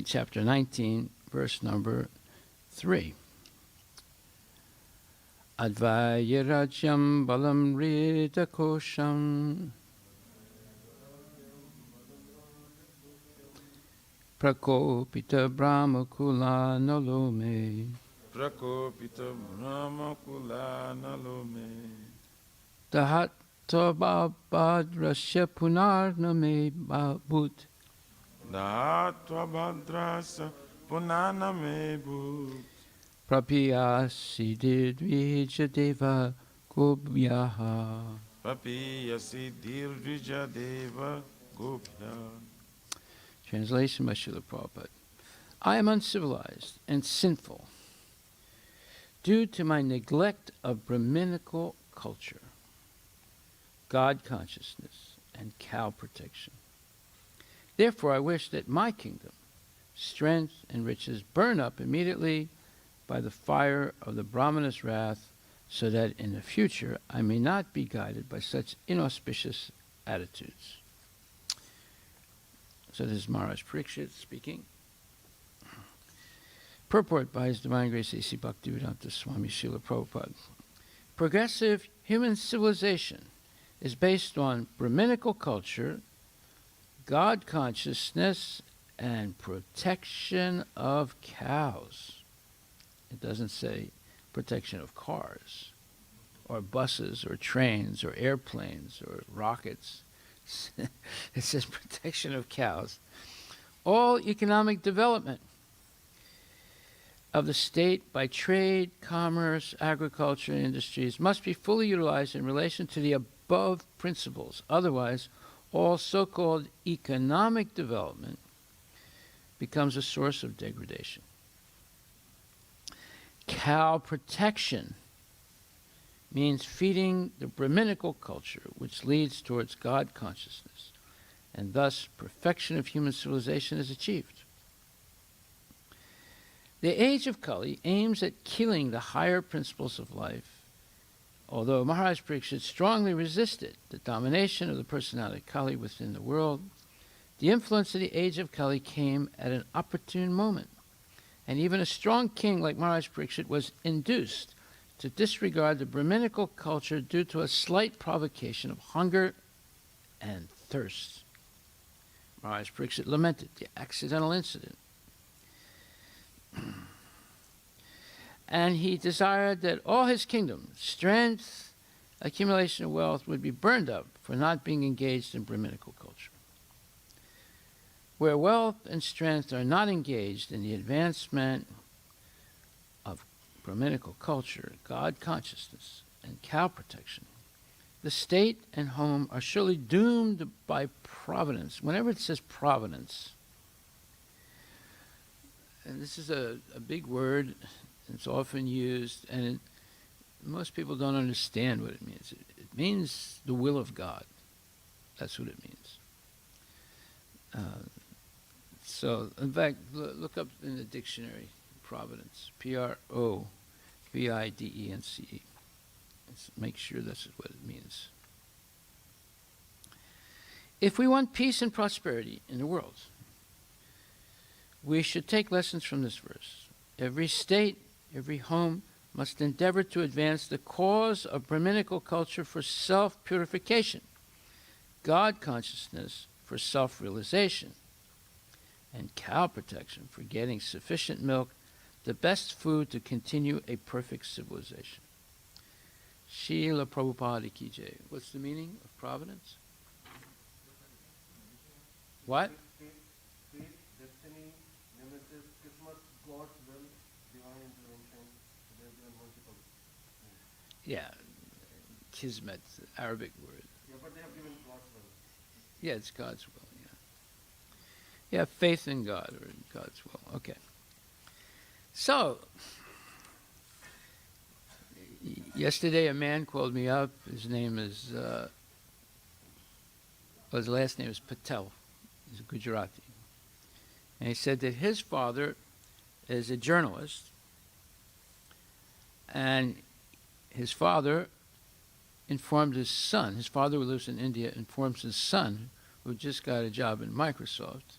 chapter 19, verse number 3. Advaya Rajyam Balam Rita Kosham Prakopita Brahma Kula Nalome Prakopita Brahma Kula Nalome Dahatta Babadrasya Punarname Babut Dahatva Bhadrasa Punana Mebut Prapiyasi Didvija Deva Gobhyaha. Papi Yasi Dirvija Deva Gopya. Translation by Srila Prabhupada. I am uncivilized and sinful due to my neglect of Brahminical culture, God consciousness, and cow protection. Therefore, I wish that my kingdom, strength, and riches burn up immediately by the fire of the Brahmana's wrath, so that in the future I may not be guided by such inauspicious attitudes. So this is Maharaj Parikshit speaking. Purport by His Divine Grace A.C. Bhaktivedanta Swami Srila Prabhupada. Progressive human civilization is based on Brahminical culture, God consciousness, and protection of cows. It doesn't say protection of cars or buses or trains or airplanes or rockets. It says protection of cows. All economic development of the state by trade, commerce, agriculture, and industries must be fully utilized in relation to the above principles. Otherwise, all so-called economic development becomes a source of degradation. Cow protection means feeding the Brahminical culture, which leads towards God consciousness, and thus perfection of human civilization is achieved. The age of Kali aims at killing the higher principles of life, although Maharaj Pariksit strongly resisted the domination of the personality Kali within the world. The influence of the age of Kali came at an opportune moment, and even a strong king like Maharaj Pariksit was induced to disregard the Brahminical culture due to a slight provocation of hunger and thirst. Maharaj Pariksit lamented the accidental incident, and he desired that all his kingdom, strength, accumulation of wealth would be burned up for not being engaged in Brahminical culture. Where wealth and strength are not engaged in the advancement of Brahminical culture, God consciousness, and cow protection, the state and home are surely doomed by providence. Whenever it says providence, and this is a big word, it's often used, and most people don't understand what it means. It means the will of God. That's what it means. So, in fact, look up in the dictionary, providence, Providence. Let's make sure that's what it means. If we want peace and prosperity in the world, we should take lessons from this verse. Every state, every home must endeavor to advance the cause of Brahminical culture for self-purification, God consciousness for self-realization, and cow protection for getting sufficient milk, the best food to continue a perfect civilization. Srila Prabhupada Ki Jai. What's the meaning of providence? What? Fate, destiny, nemesis, Kismet, God's will, divine intervention. They're given multiple. Yeah, kismet, Arabic word. Yeah, but they have given God's will. Yeah, it's God's will, yeah. Yeah, faith in God or in God's will. Okay. So, yesterday a man called me up. His name is, his last name is Patel. He's a Gujarati. And he said that his father is a journalist, and his father informed his son, his father who lives in India, informs his son, who just got a job in Microsoft,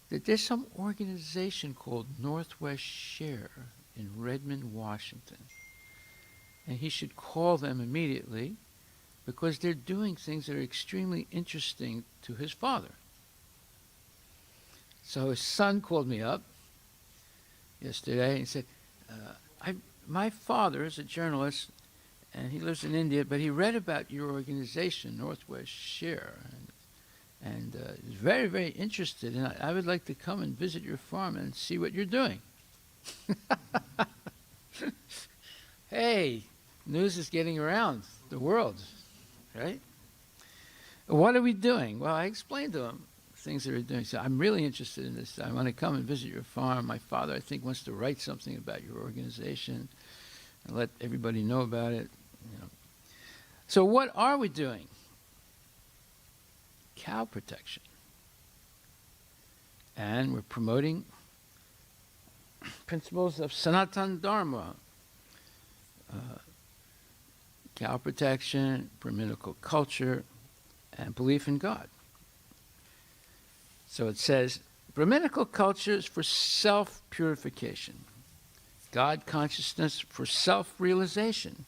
that there's some organization called Northwest Share in Redmond, Washington. And he should call them immediately because they're doing things that are extremely interesting to his father. So his son called me up yesterday and said, my father is a journalist and he lives in India, but he read about your organization, Northwest Share, and is very, very interested, and I would like to come and visit your farm and see what you're doing. Hey, news is getting around the world, right? What are we doing? Well, I explained to him things that we're doing. So I'm really interested in this. I want to come and visit your farm. My father, I think, wants to write something about your organization and let everybody know about it. You know. So what are we doing? Cow protection. And we're promoting principles of Sanatana Dharma. Cow protection, Brahminical culture, and belief in God. So it says, Brahminical culture is for self-purification, God consciousness for self-realization,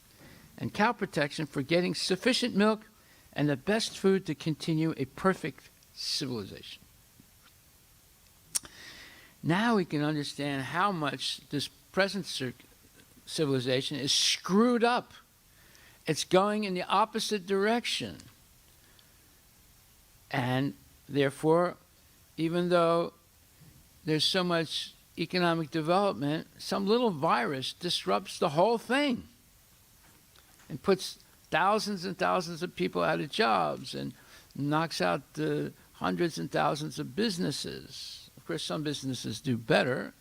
and cow protection for getting sufficient milk and the best food to continue a perfect civilization. Now we can understand how much this present civilization is screwed up It's going in the opposite direction. And therefore, even though there's so much economic development, some little virus disrupts the whole thing and puts thousands and thousands of people out of jobs and knocks out hundreds and thousands of businesses. Of course, some businesses do better,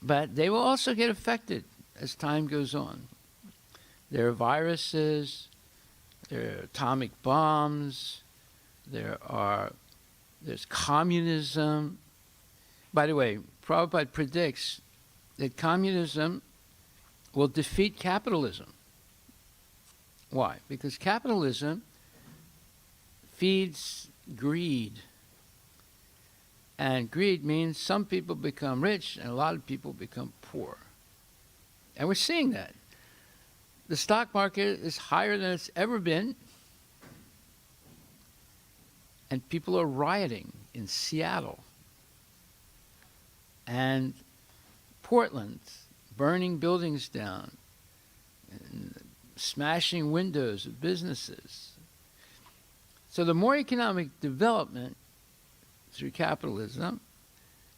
but they will also get affected as time goes on. There are viruses, there are atomic bombs, there's communism. By the way, Prabhupada predicts that communism will defeat capitalism. Why? Because capitalism feeds greed. And greed means some people become rich and a lot of people become poor. And we're seeing that. The stock market is higher than it's ever been. And people are rioting in Seattle and Portland, burning buildings down, and smashing windows of businesses. So the more economic development through capitalism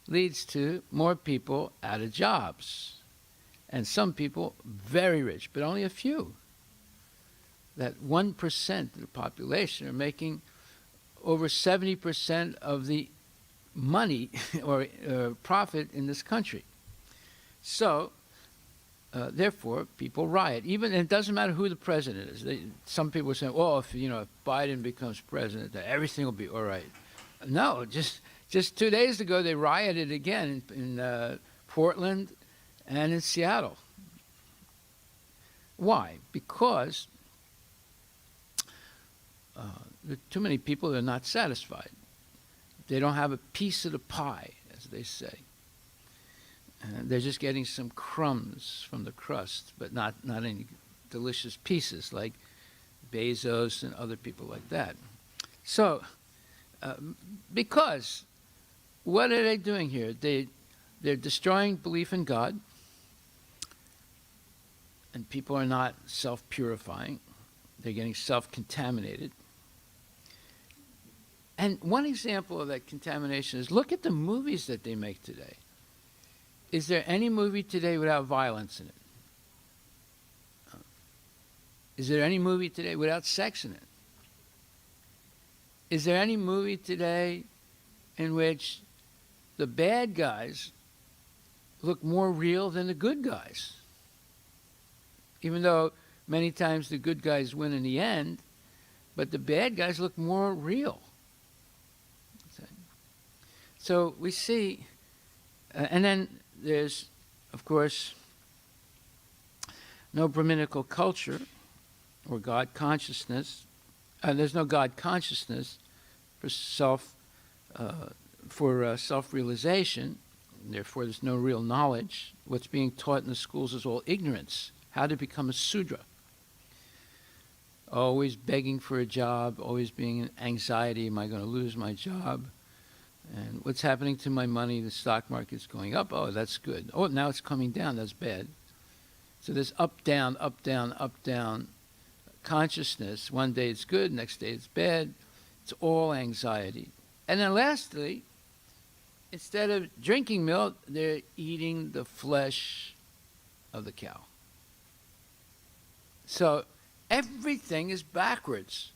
leads to more people out of jobs. And some people very rich, but only a few. That 1% of the population are making over 70% of the money or profit in this country. So, therefore, people riot. Even it doesn't matter who the president is. Some people are saying, "Oh, if Biden becomes president, then everything will be all right." No, just 2 days ago they rioted again in Portland and in Seattle. Why? Because there are too many people that are not satisfied. They don't have a piece of the pie, as they say. And they're just getting some crumbs from the crust, but not any delicious pieces like Bezos and other people like that. So, because what are they doing here? They're destroying belief in God, and people are not self-purifying. They're getting self-contaminated. And one example of that contamination is look at the movies that they make today. Is there any movie today without violence in it? Is there any movie today without sex in it? Is there any movie today in which the bad guys look more real than the good guys? Even though many times the good guys win in the end, but the bad guys look more real. So we see, and then there's, of course, no Brahminical culture or God consciousness. There's no God consciousness for self-realization. Therefore, there's no real knowledge. What's being taught in the schools is all ignorance. How to become a Sudra. Always begging for a job, always being in anxiety. Am I going to lose my job? And what's happening to my money? The stock market's going up. Oh, that's good. Oh, now it's coming down. That's bad. So there's up, down, up, down, up, down consciousness. One day it's good, next day it's bad. It's all anxiety. And then lastly, instead of drinking milk, they're eating the flesh of the cow. So everything is backwards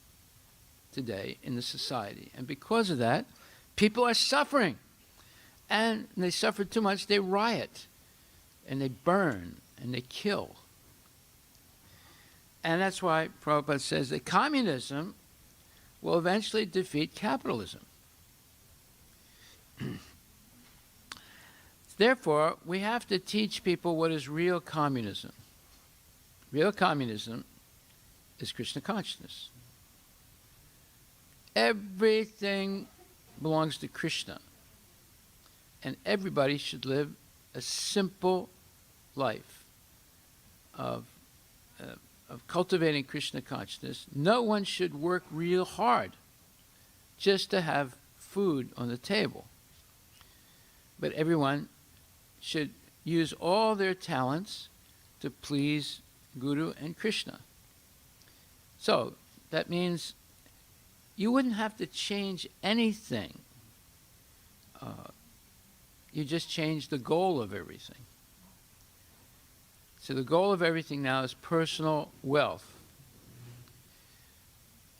today in the society. And because of that, people are suffering. And they suffer too much, they riot. And they burn. And they kill. And that's why Prabhupada says that communism will eventually defeat capitalism. Therefore, we have to teach people what is real communism. Real communism is Krishna consciousness. Everything belongs to Krishna. And everybody should live a simple life of cultivating Krishna consciousness. No one should work real hard just to have food on the table. But everyone should use all their talents to please Guru and Krishna. So that means you wouldn't have to change anything. You just change the goal of everything. So the goal of everything now is personal wealth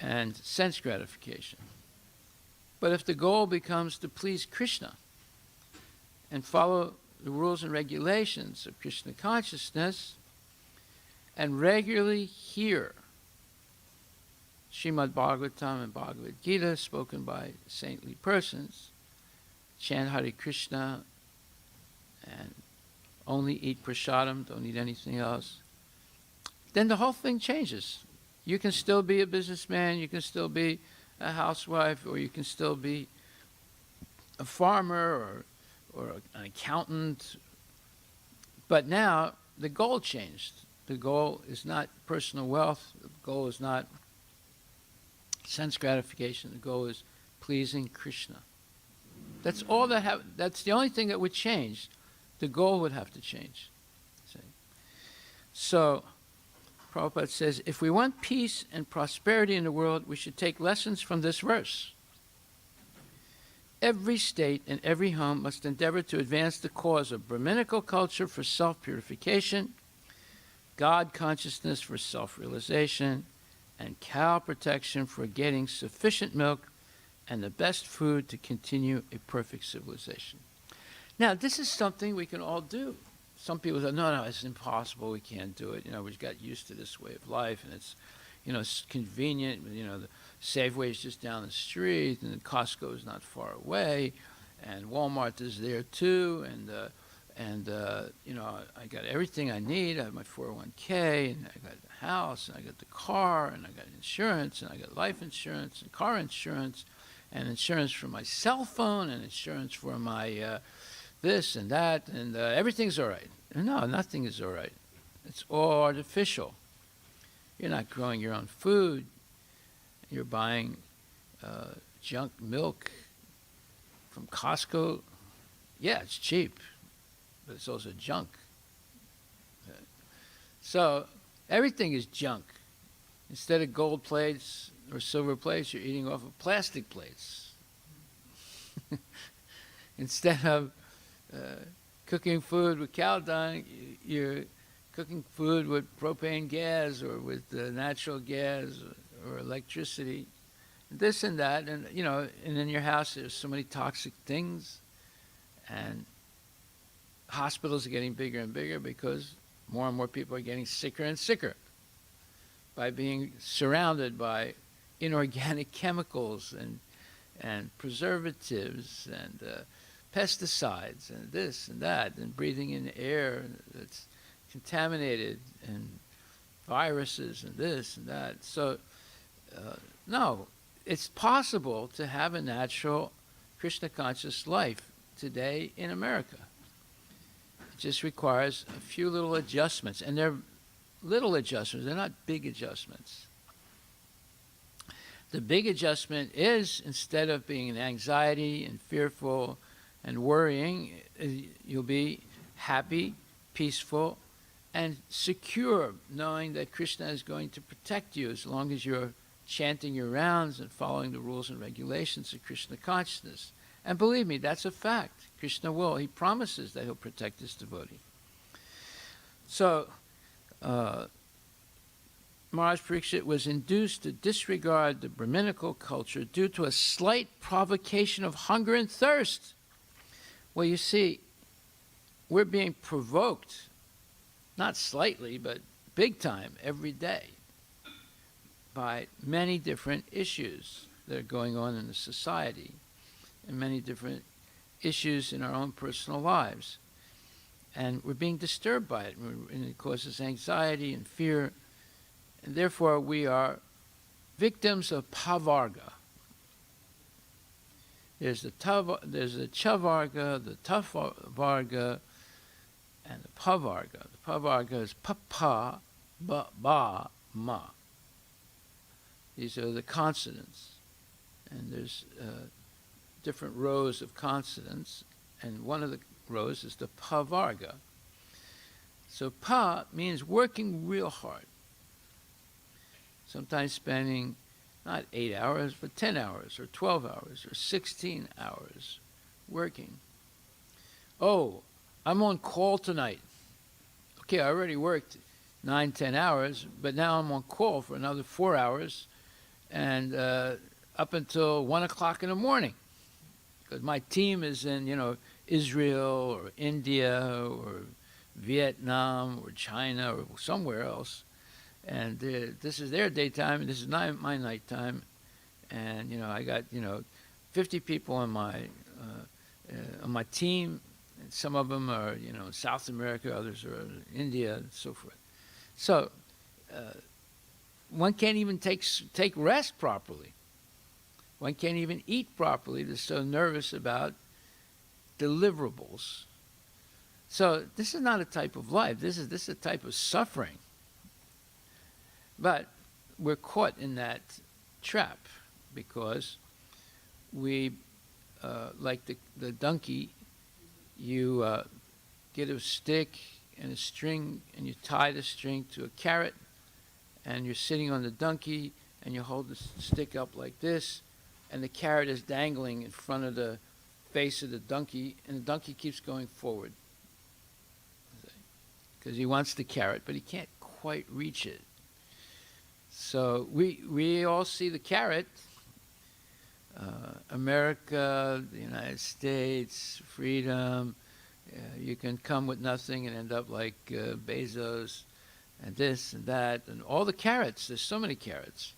and sense gratification. But if the goal becomes to please Krishna and follow the rules and regulations of Krishna consciousness and regularly hear Srimad Bhagavatam and Bhagavad Gita spoken by saintly persons, chant Hare Krishna, and only eat prasadam, don't eat anything else, then the whole thing changes. You can still be a businessman, you can still be a housewife, or you can still be a farmer or an accountant. But now the goal changed. The goal is not personal wealth. The goal is not sense gratification. The goal is pleasing Krishna. That's all that's the only thing that would change. The goal would have to change. See? So Prabhupada says, if we want peace and prosperity in the world, we should take lessons from this verse. Every state and every home must endeavor to advance the cause of Brahminical culture for self-purification, God consciousness for self-realization, and cow protection for getting sufficient milk and the best food to continue a perfect civilization. Now, this is something we can all do. Some people say, no, it's impossible, we can't do it. We've got used to this way of life, and it's, it's convenient. The Safeway is just down the street, and Costco is not far away, and Walmart is there too, and I got everything I need. I have my 401k, and I got the house, and I got the car, and I got insurance, and I got life insurance, and car insurance, and insurance for my cell phone, and insurance for my this and that, and everything's all right. No, nothing is all right. It's all artificial. You're not growing your own food. You're buying junk milk from Costco. Yeah, it's cheap, but it's also junk. So everything is junk. Instead of gold plates or silver plates, you're eating off of plastic plates. Instead of cooking food with cow dung, you're cooking food with propane gas or with natural gas or electricity, this and that, and and in your house there's so many toxic things, and hospitals are getting bigger and bigger because more and more people are getting sicker and sicker by being surrounded by inorganic chemicals and preservatives and pesticides and this and that, and breathing in air that's contaminated, and viruses and this and that. So no, it's possible to have a natural Krishna conscious life today in America. It just requires a few little adjustments, and they're little adjustments, they're not big adjustments. The big adjustment is, instead of being in anxiety and fearful and worrying, you'll be happy, peaceful, and secure, knowing that Krishna is going to protect you as long as you're chanting your rounds and following the rules and regulations of Krishna consciousness. And believe me, that's a fact. Krishna will. He promises that he'll protect his devotee. So, Maharaj Pariksit was induced to disregard the Brahminical culture due to a slight provocation of hunger and thirst. Well, you see, we're being provoked, not slightly, but big time, every day, by many different issues that are going on in the society, and many different issues in our own personal lives. And we're being disturbed by it, and it causes anxiety and fear, and therefore we are victims of pavarga. There's the chavarga, the tavarga, and the pavarga. The pavarga is papa, ba, ma. These are the consonants, and there's different rows of consonants, and one of the rows is the pavarga. So pa means working real hard. sometimes spending not 8 hours, but 10 hours or 12 hours or 16 hours working. Oh, I'm on call tonight. Okay, I already worked 9, 10 hours, but now I'm on call for another 4 hours and up until 1 o'clock in the morning. Because my team is in, Israel or India or Vietnam or China or somewhere else. And this is their daytime, and this is my nighttime. And, I got, 50 people on my team. And some of them are, in South America, others are in India, and so forth. So one can't even take rest properly. One can't even eat properly. They're so nervous about deliverables. So this is not a type of life. This is a type of suffering. But we're caught in that trap because we, like the donkey, you get a stick and a string and you tie the string to a carrot and you're sitting on the donkey and you hold the stick up like this and the carrot is dangling in front of the face of the donkey and the donkey keeps going forward because he wants the carrot but he can't quite reach it. So we all see the carrot, America, the United States, freedom. You can come with nothing and end up like Bezos and this and that and all the carrots. There's so many carrots.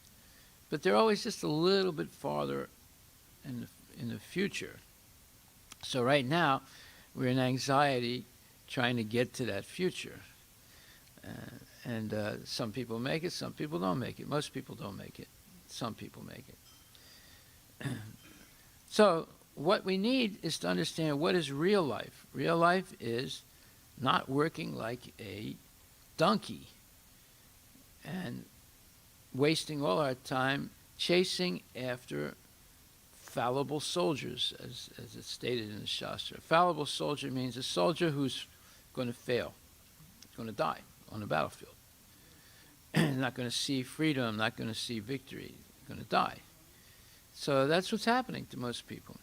But they're always just a little bit farther in the future. So right now, we're in anxiety trying to get to that future. And some people make it, some people don't make it. Most people don't make it. Some people make it. So what we need is to understand what is real life. Real life is not working like a donkey and wasting all our time chasing after fallible soldiers, as it's stated in the Shastra. A fallible soldier means a soldier who's going to fail, going to die on the battlefield. Not going to see freedom, not going to see victory, going to die. So that's what's happening to most people.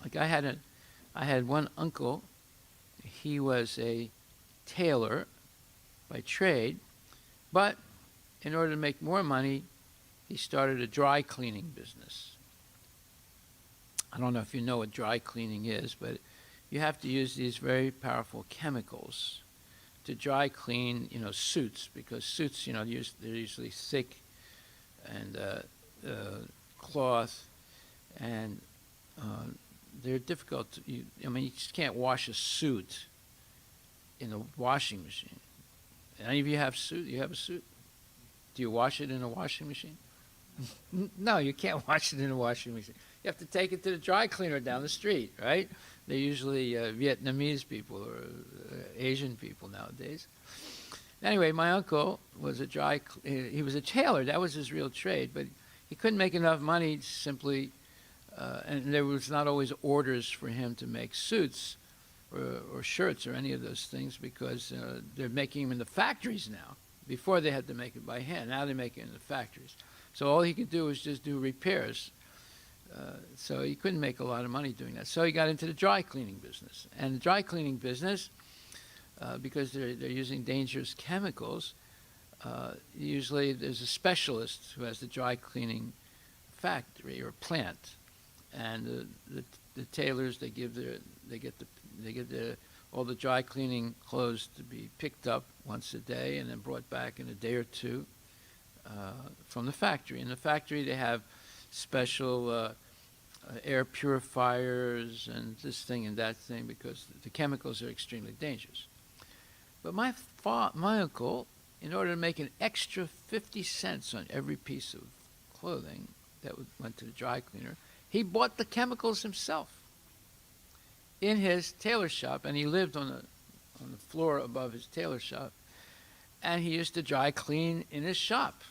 Like I had one uncle. He was a tailor by trade, but in order to make more money, he started a dry cleaning business. I don't know if you know what dry cleaning is, but you have to use these very powerful chemicals to dry clean, suits, because suits, they're usually thick and cloth, and they're difficult to, you just can't wash a suit in a washing machine. Any of you have suit? You have a suit? Do you wash it in a washing machine? No, you can't wash it in a washing machine. You have to take it to the dry cleaner down the street, right? They're usually Vietnamese people or Asian people nowadays. Anyway, my uncle was he was a tailor. That was his real trade, but he couldn't make enough money simply, and there was not always orders for him to make suits or shirts or any of those things because they're making them in the factories now. Before they had to make it by hand. Now they make it in the factories. So all he could do was just do repairs. So he couldn't make a lot of money doing that. So he got into the dry cleaning business. And the dry cleaning business, because they're using dangerous chemicals, usually there's a specialist who has the dry cleaning factory or plant. And the tailors, they get all the dry cleaning clothes to be picked up once a day and then brought back in a day or two from the factory. In the factory, they have special air purifiers and this thing and that thing because the chemicals are extremely dangerous. But my uncle, in order to make an extra 50 cents on every piece of clothing that went to the dry cleaner, he bought the chemicals himself in his tailor shop, and he lived on the floor above his tailor shop, and he used to dry clean in his shop.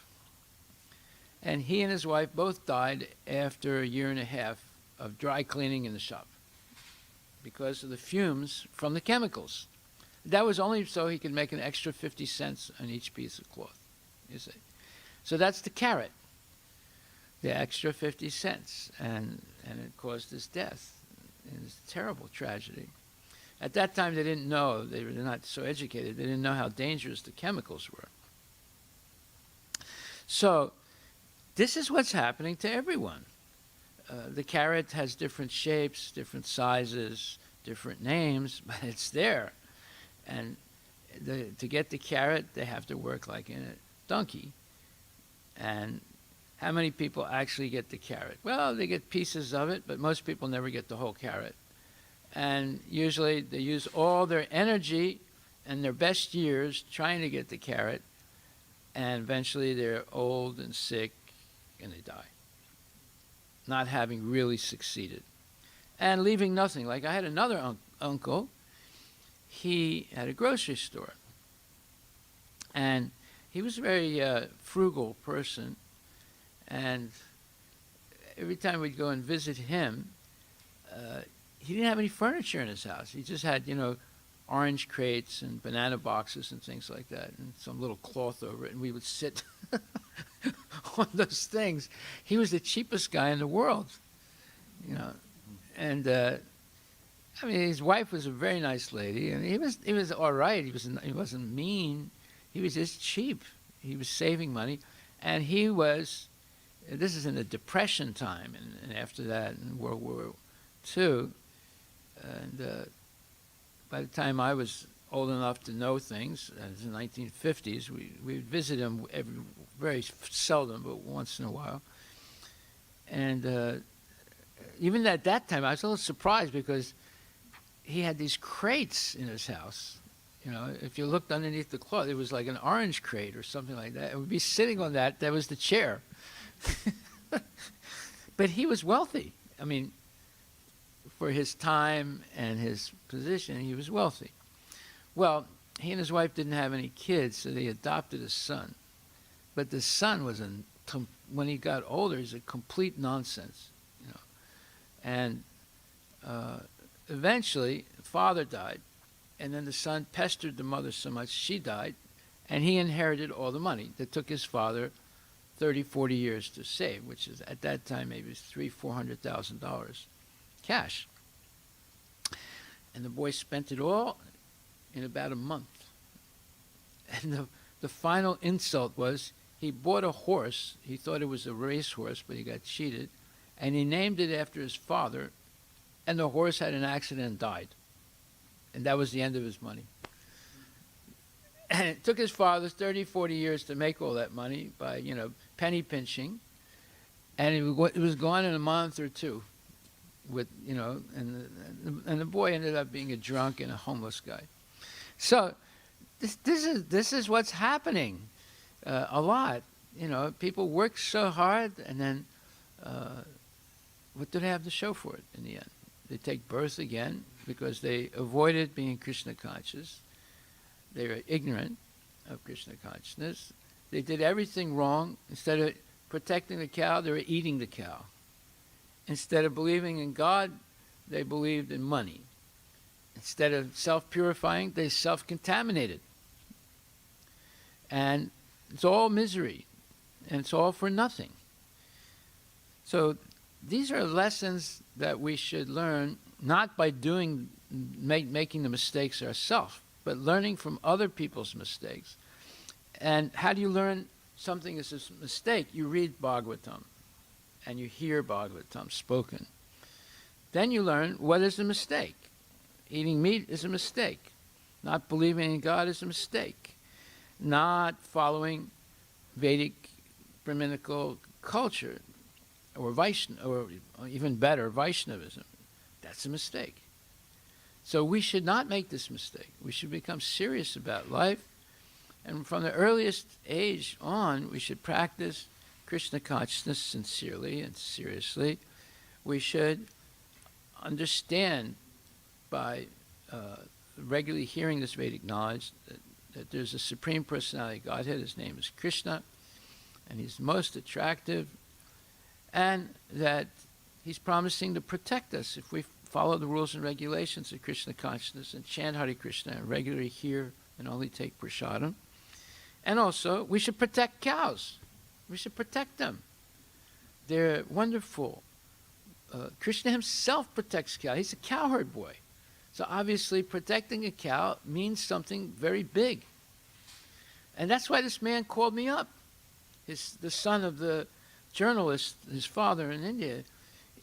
And he and his wife both died after a year and a half of dry cleaning in the shop because of the fumes from the chemicals. That was only so he could make an extra 50 cents on each piece of cloth, you see. So that's the carrot, the extra 50 cents, and it caused his death. And it's a terrible tragedy. At that time, they didn't know, they were not so educated, they didn't know how dangerous the chemicals were. So this is what's happening to everyone. The carrot has different shapes, different sizes, different names, but it's there. And to get the carrot, they have to work like in a donkey. And how many people actually get the carrot? Well, they get pieces of it, but most people never get the whole carrot. And usually they use all their energy and their best years trying to get the carrot, and eventually they're old and sick and they die, not having really succeeded and leaving nothing. Like I had another uncle, he had a grocery store, and he was a very frugal person, and every time we'd go and visit him, he didn't have any furniture in his house. He just had, orange crates and banana boxes and things like that, and some little cloth over it, and we would sit on those things. He was the cheapest guy in the world, and I mean, his wife was a very nice lady, and he was all right. He wasn't mean. He was just cheap. He was saving money, and he was. This is in the Depression time, and after that, in World War II, and by the time I was old enough to know things, as in the 1950s, we would visit him very seldom, but once in a while. And even at that time, I was a little surprised because he had these crates in his house. If you looked underneath the cloth, it was like an orange crate or something like that. It would be sitting on that. That was the chair. But he was wealthy. I mean, for his time and his position, he was wealthy. Well, he and his wife didn't have any kids, so they adopted a son. But the son was, when he got older, he's a complete nonsense. And eventually, the father died, and then the son pestered the mother so much she died, and he inherited all the money that took his father 30, 40 years to save, which is at that time maybe $300,000-$400,000 cash. And the boy spent it all in about a month. And the final insult was he bought a horse. He thought it was a racehorse, but he got cheated. And he named it after his father, and the horse had an accident and died. And that was the end of his money. And it took his father 30, 40 years to make all that money by, penny pinching. And it was gone in a month or two. And the boy ended up being a drunk and a homeless guy. So this is what's happening a lot. People work so hard, and then what do they have to show for it in the end? They take birth again because they avoided being Krishna conscious. They were ignorant of Krishna consciousness. They did everything wrong. Instead of protecting the cow, they were eating the cow. Instead of believing in God, they believed in money. Instead of self-purifying, they self-contaminated. And it's all misery, and it's all for nothing. So these are lessons that we should learn, not by making the mistakes ourselves, but learning from other people's mistakes. And how do you learn something is a mistake? You read Bhagavatam, and you hear Bhagavatam spoken. Then you learn what is a mistake. Eating meat is a mistake. Not believing in God is a mistake. Not following Vedic Brahminical culture or even better, Vaishnavism, that's a mistake. So we should not make this mistake. We should become serious about life. And from the earliest age on, we should practice Krishna consciousness sincerely and seriously. We should understand by regularly hearing this Vedic knowledge that there's a Supreme Personality of Godhead. His name is Krishna, and he's most attractive, and that he's promising to protect us if we follow the rules and regulations of Krishna consciousness and chant Hare Krishna and regularly hear and only take prasadam. And also, we should protect cows. We should protect them. They're wonderful. Krishna himself protects cows. He's a cowherd boy. So obviously protecting a cow means something very big. And that's why this man called me up. The son of the journalist, his father in India,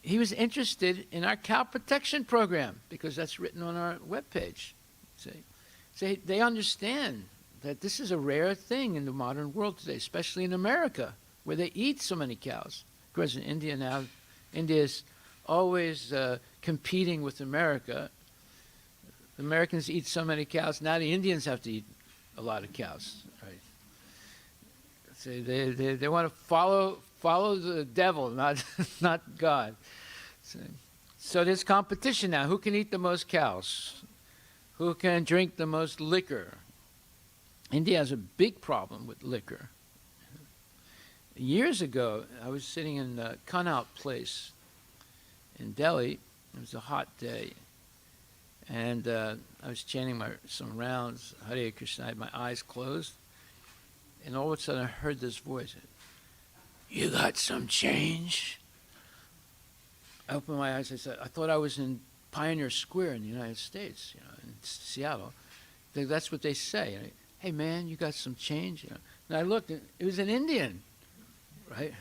he was interested in our cow protection program because that's written on our webpage. See, they understand that this is a rare thing in the modern world today, especially in America, where they eat so many cows. Of course, in India now, India is always competing with America. The Americans eat so many cows, now the Indians have to eat a lot of cows. Right? So they want to follow the devil, not God. So there's competition now. Who can eat the most cows? Who can drink the most liquor? India has a big problem with liquor. Years ago, I was sitting in the Connaught Place in Delhi. It was a hot day. And I was chanting some rounds, Hare Krishna. I had my eyes closed. And all of a sudden, I heard this voice. You got some change? I opened my eyes. I said, I thought I was in Pioneer Square in the United States, in Seattle. That's what they say. Hey, man, you got some change? And I looked, and it was an Indian, right?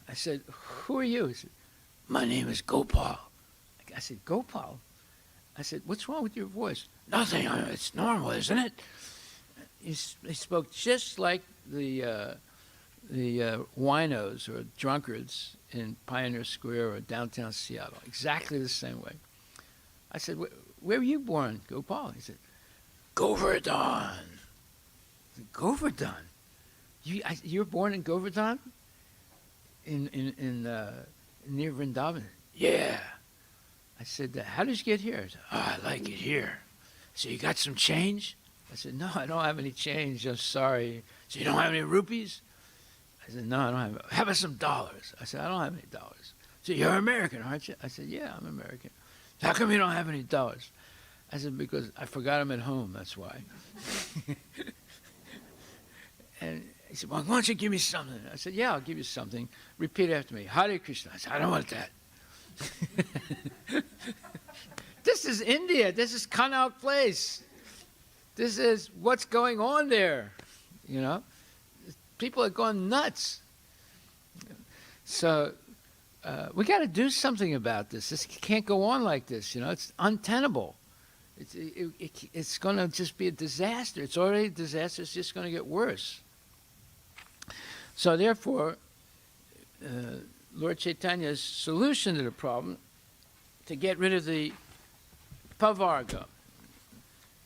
I said, who are you? He said, my name is Gopal. I said, Gopal? I said, what's wrong with your voice? Nothing. It's normal, isn't it? He spoke just like the winos or drunkards in Pioneer Square or downtown Seattle, exactly the same way. I said, where were you born, Gopal? He said, Govardhan. I said, Govardhan? You were born in Govardhan? Near Vrindavan? Yeah. I said, how did you get here? He said, I like it here. So you got some change? I said, no, I don't have any change. I'm sorry. So you don't have any rupees? I said, no, I don't have. How about some dollars? I said, I don't have any dollars. So you're American, aren't you? I said, yeah, I'm American. How come you don't have any dollars? I said, because I forgot them at home, that's why. And he said, well, why don't you give me something? I said, yeah, I'll give you something. Repeat after me. Hare Krishna. I said, I don't want that. This is India. This is Connaught Place. This is what's going on there, People are going nuts. So we got to do something about this. This can't go on like this. It's untenable. It's going to just be a disaster. It's already a disaster. It's just going to get worse. So therefore, Lord Chaitanya's solution to the problem, to get rid of the pavarga.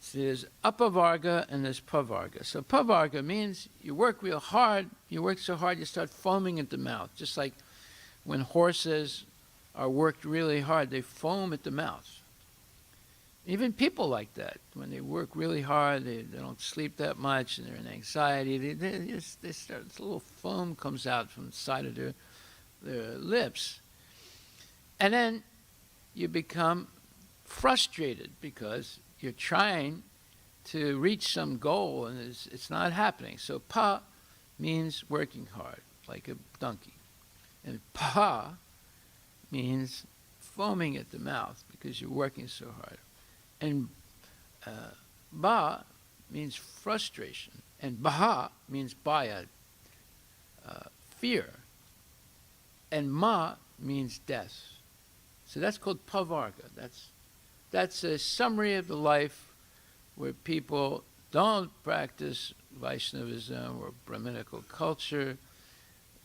So there's apavarga and there's pavarga. So pavarga means you work real hard. You work so hard you start foaming at the mouth. Just like when horses are worked really hard, they foam at the mouth. Even people like that. When they work really hard, they don't sleep that much and they're in anxiety. They start, a little foam comes out from the side of their lips. And then you become frustrated because you're trying to reach some goal and it's not happening. So pa means working hard, like a donkey. And pa means foaming at the mouth because you're working so hard. And ba means frustration. And baha means baya, fear. And ma means death. So that's called pavarga. That's a summary of the life where people don't practice Vaishnavism or Brahminical culture.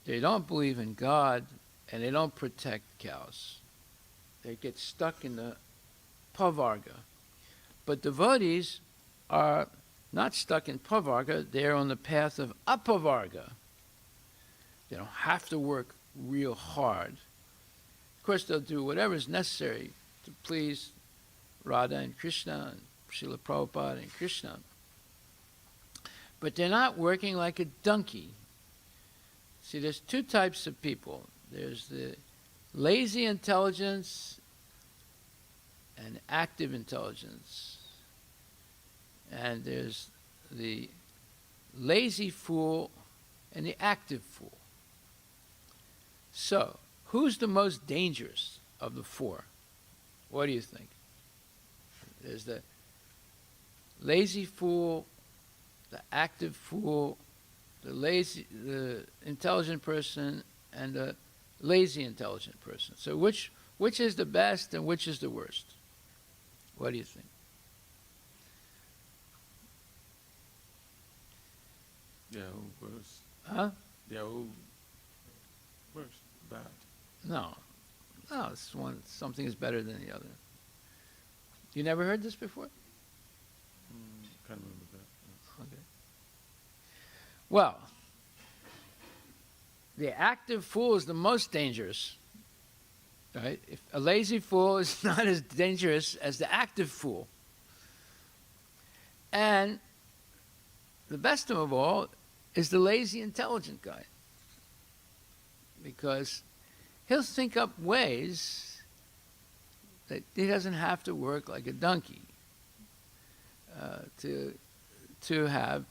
They don't believe in God, and they don't protect cows. They get stuck in the pavarga. But devotees are not stuck in pavarga. They're on the path of apavarga. They don't have to work real hard. Of course, they'll do whatever is necessary to please Radha and Krishna and Srila Prabhupada and Krishna. But they're not working like a donkey. See, there's two types of people. There's the lazy intelligence and active intelligence. And there's the lazy fool and the active fool. So, who's the most dangerous of the four? What do you think? There's the lazy fool, the active fool, the intelligent person, and the lazy intelligent person. So which is the best and which is the worst? What do you think? They're all worse. Huh? They're all worse, bad. No. No, something is better than the other. You never heard this before? Can't remember that. Okay. Well, the active fool is the most dangerous. Right? If a lazy fool is not as dangerous as the active fool. And the best of all is the lazy intelligent guy. Because he'll think up ways that he doesn't have to work like a donkey to have,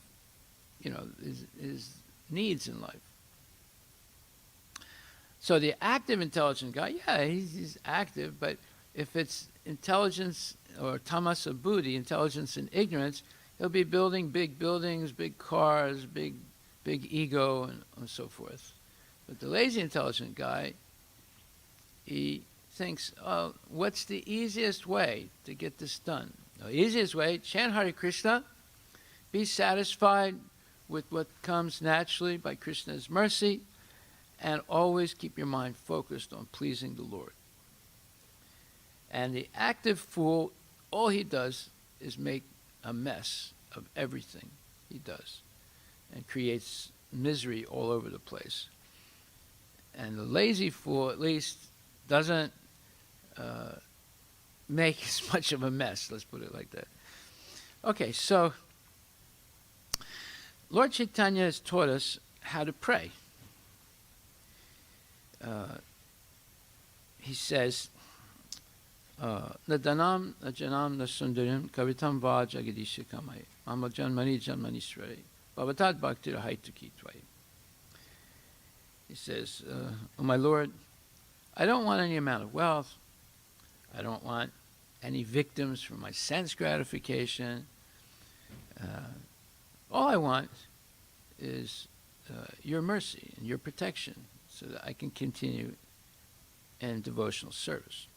his needs in life. So the active intelligent guy, yeah, he's active, but if it's intelligence or tamasa buddhi, intelligence and ignorance, he'll be building big buildings, big cars, big ego, and so forth. But the lazy intelligent guy, he thinks, oh, what's the easiest way to get this done? The easiest way, chant Hare Krishna, be satisfied with what comes naturally by Krishna's mercy, and always keep your mind focused on pleasing the Lord. And the active fool, all he does is make a mess of everything he does and creates misery all over the place. And the lazy fool, at least, doesn't make as much of a mess, let's put it like that. Okay, so Lord Chaitanya has taught us how to pray. He says, Nadanam najanam nasundarim kavitam va jagadisha kamai mama janmani janmani srei bhavatat bhaktir haituki tvai. He says, oh my Lord, I don't want any amount of wealth. I don't want any victims for my sense gratification. All I want is your mercy and your protection, so that I can continue in devotional service.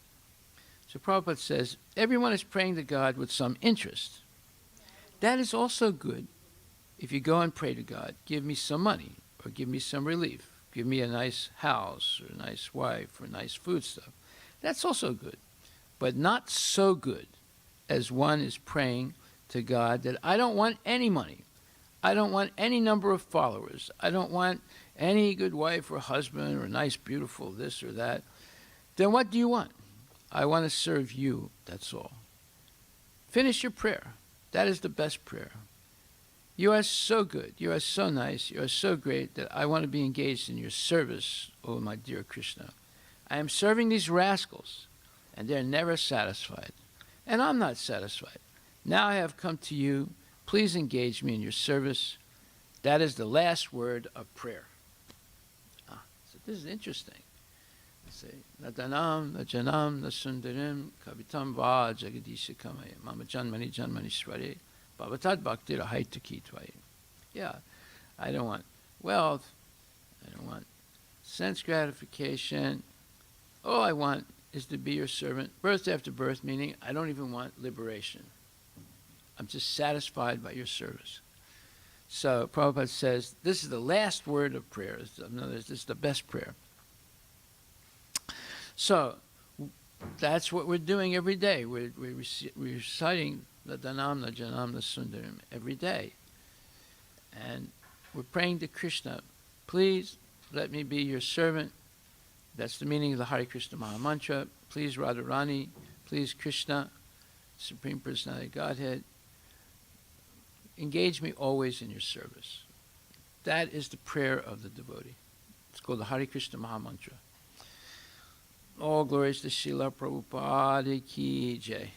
So Prabhupada says, everyone is praying to God with some interest. That is also good. If you go and pray to God, give me some money, or give me some relief, give me a nice house, or a nice wife, or nice food stuff. That's also good. But not so good as one is praying to God that I don't want any money. I don't want any number of followers. I don't want any good wife or husband or nice, beautiful this or that. Then what do you want? I want to serve you, that's all. Finish your prayer. That is the best prayer. You are so good. You are so nice. You are so great that I want to be engaged in your service, oh my dear Krishna. I am serving these rascals, and they're never satisfied. And I'm not satisfied. Now I have come to you. Please engage me in your service. That is the last word of prayer. So this is interesting. Say, Nadanam, Najanam, Nasundarim, Kavitam Va, Jagadisha Kamaya, Mama Janmani Janmani Sware, Bhavatat Bhaktira Haituki Tvai. Yeah, I don't want wealth. I don't want sense gratification. All I want is to be your servant, birth after birth, meaning I don't even want liberation. I'm just satisfied by your service. So Prabhupada says, this is the last word of prayer. In other words, this is the best prayer. So that's what we're doing every day. We're reciting the Dhanam, the Janam, the Sundaram every day. And we're praying to Krishna, please let me be your servant. That's the meaning of the Hare Krishna Maha Mantra. Please Radharani, please Krishna, Supreme Personality of Godhead, engage me always in your service. That is the prayer of the devotee. It's called the Hare Krishna Maha Mantra. All glories to Srila Prabhupada Ki Jai.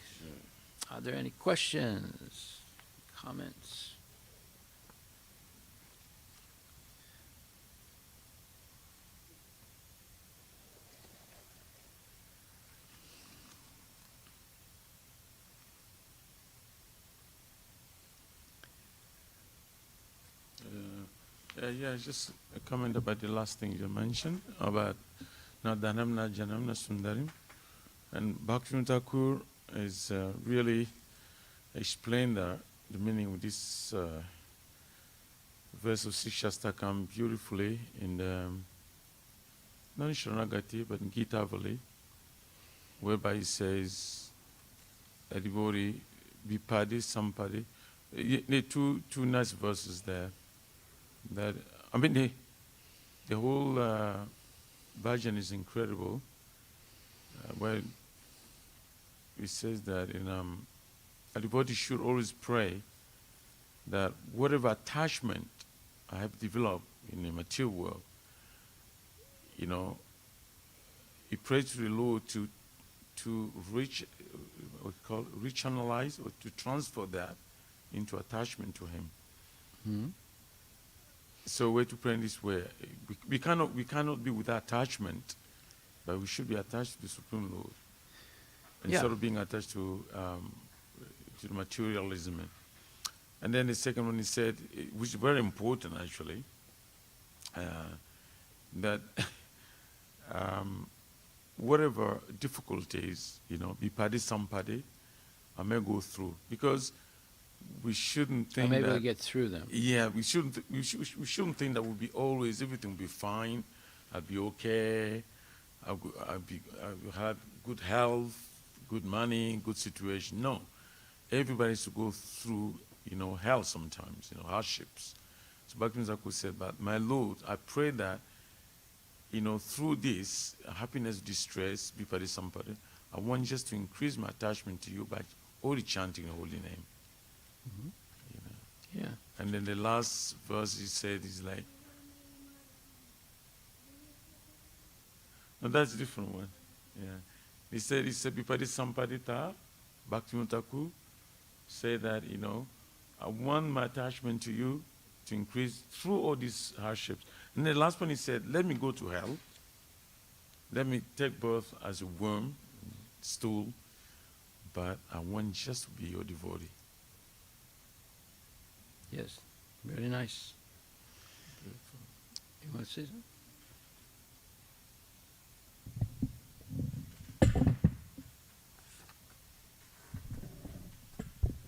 Are there any questions, comments? Yeah, just a comment about the last thing you mentioned about na Dhanam na Janam na Sundarim. And Bhaktivinoda Thakur is really explained the meaning of this verse of Sikshastakam beautifully in the, not in Sharanagati, but in Gita Valley, whereby he says, a devotee, Vipadi, Sampadi. There are two nice verses there. That I mean, the whole bhajan is incredible. Where it says that a devotee should always pray that whatever attachment I have developed in the material world, you know, he prays to the Lord to rechannelize or to transfer that into attachment to Him. Hmm? So we're to pray in this way. We cannot be without attachment, but we should be attached to the Supreme Lord instead of being attached to the materialism. And then the second one he said, which is very important actually, that whatever difficulties, vipadi sampadi, I may go through, because we shouldn't think I'm able that, to get through them. Yeah, we shouldn't think that we'll be always, everything will be fine, I'll be okay, I'll have good health, good money, good situation. No, everybody has to go through, hell sometimes, hardships. So Bhaktivinoda Thakur said, but my Lord, I pray that, through this happiness, distress, vipadi sampadi, I want just to increase my attachment to you by only chanting the holy name. Mm-hmm. Yeah. And then the last verse he said is like, no, that's a different one. Yeah. He said, Vipadi Sampadita, Bhaktivinoda Thakur said that, I want my attachment to you to increase through all these hardships. And the last one he said, let me go to hell. Let me take birth as a worm, stool, but I want just to be your devotee. Yes. Very nice. Beautiful. You want to say something?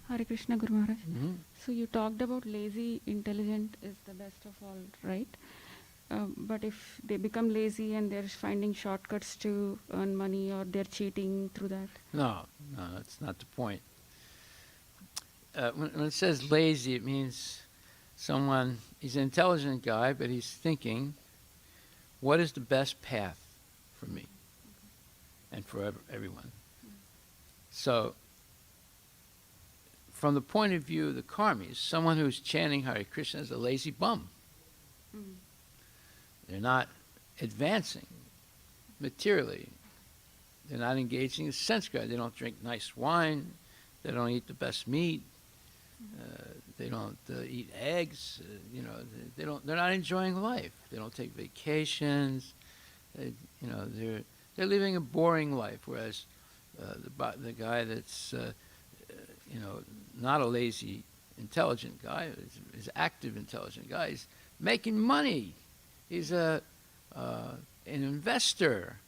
Hare Krishna, Guru Maharaj. Mm-hmm. So you talked about lazy, intelligent is the best of all, right? But if they become lazy and they're finding shortcuts to earn money, or they're cheating through that? No, that's not the point. When it says lazy, it means he's an intelligent guy, but he's thinking, what is the best path for me and for everyone? So, from the point of view of the karmis, someone who's chanting Hare Krishna is a lazy bum. Mm. They're not advancing materially. They're not engaging in sense grad. They don't drink nice wine. They don't eat the best meat. They don't eat eggs. They're not enjoying life. They don't take vacations. They're living a boring life. Whereas the guy that's not a lazy, intelligent guy, is active, intelligent guy. He's making money. He's an investor,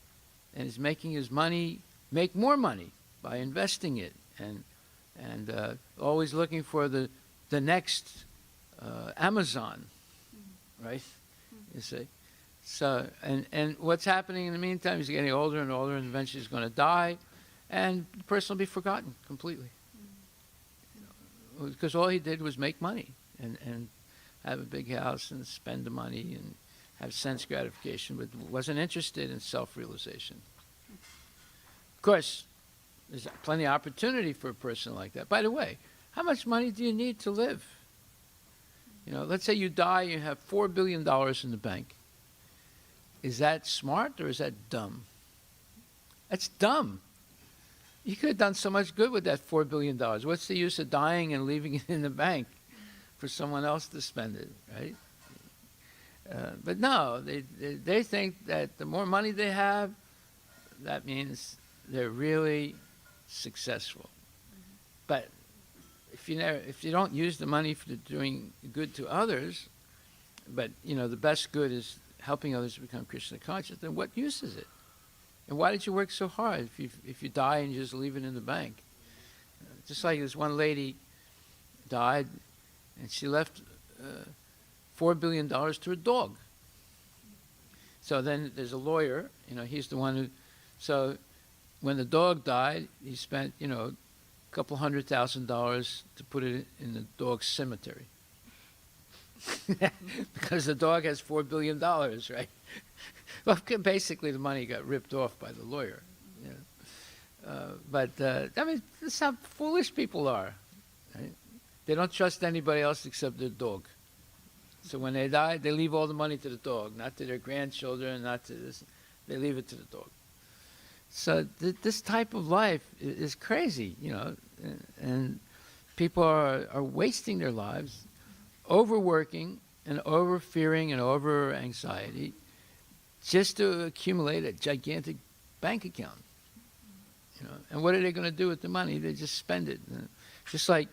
and he's making his money make more money by investing it, and always looking for the next Amazon, right? You see. So and what's happening in the meantime? He's getting older and older, and eventually he's going to die, and the person will be forgotten completely. Because all he did was make money and have a big house and spend the money and have sense gratification, but wasn't interested in self-realization. Of course, there's plenty of opportunity for a person like that. By the way, how much money do you need to live? Let's say you die, you have $4 billion in the bank. Is that smart or is that dumb? That's dumb. You could have done so much good with that $4 billion. What's the use of dying and leaving it in the bank for someone else to spend it, right? But no, they think that the more money they have, that means they're really successful. But if you don't use the money for doing good to others, but the best good is helping others to become Krishna conscious, then what use is it? And why did you work so hard if you die and you just leave it in the bank? Just like this one lady died, and she left $4 billion to a dog. So then there's a lawyer, he's the one who, so when the dog died, he spent, a couple $100,000 to put it in the dog's cemetery. Because the dog has $4 billion, right? Well, basically the money got ripped off by the lawyer. But that's how foolish people are. Right? They don't trust anybody else except their dog. So when they die, they leave all the money to the dog, not to their grandchildren, not to this. They leave it to the dog. So this type of life is crazy, and people are wasting their lives, overworking and over-fearing and over-anxiety just to accumulate a gigantic bank account. And what are they going to do with the money? They just spend it. Just like,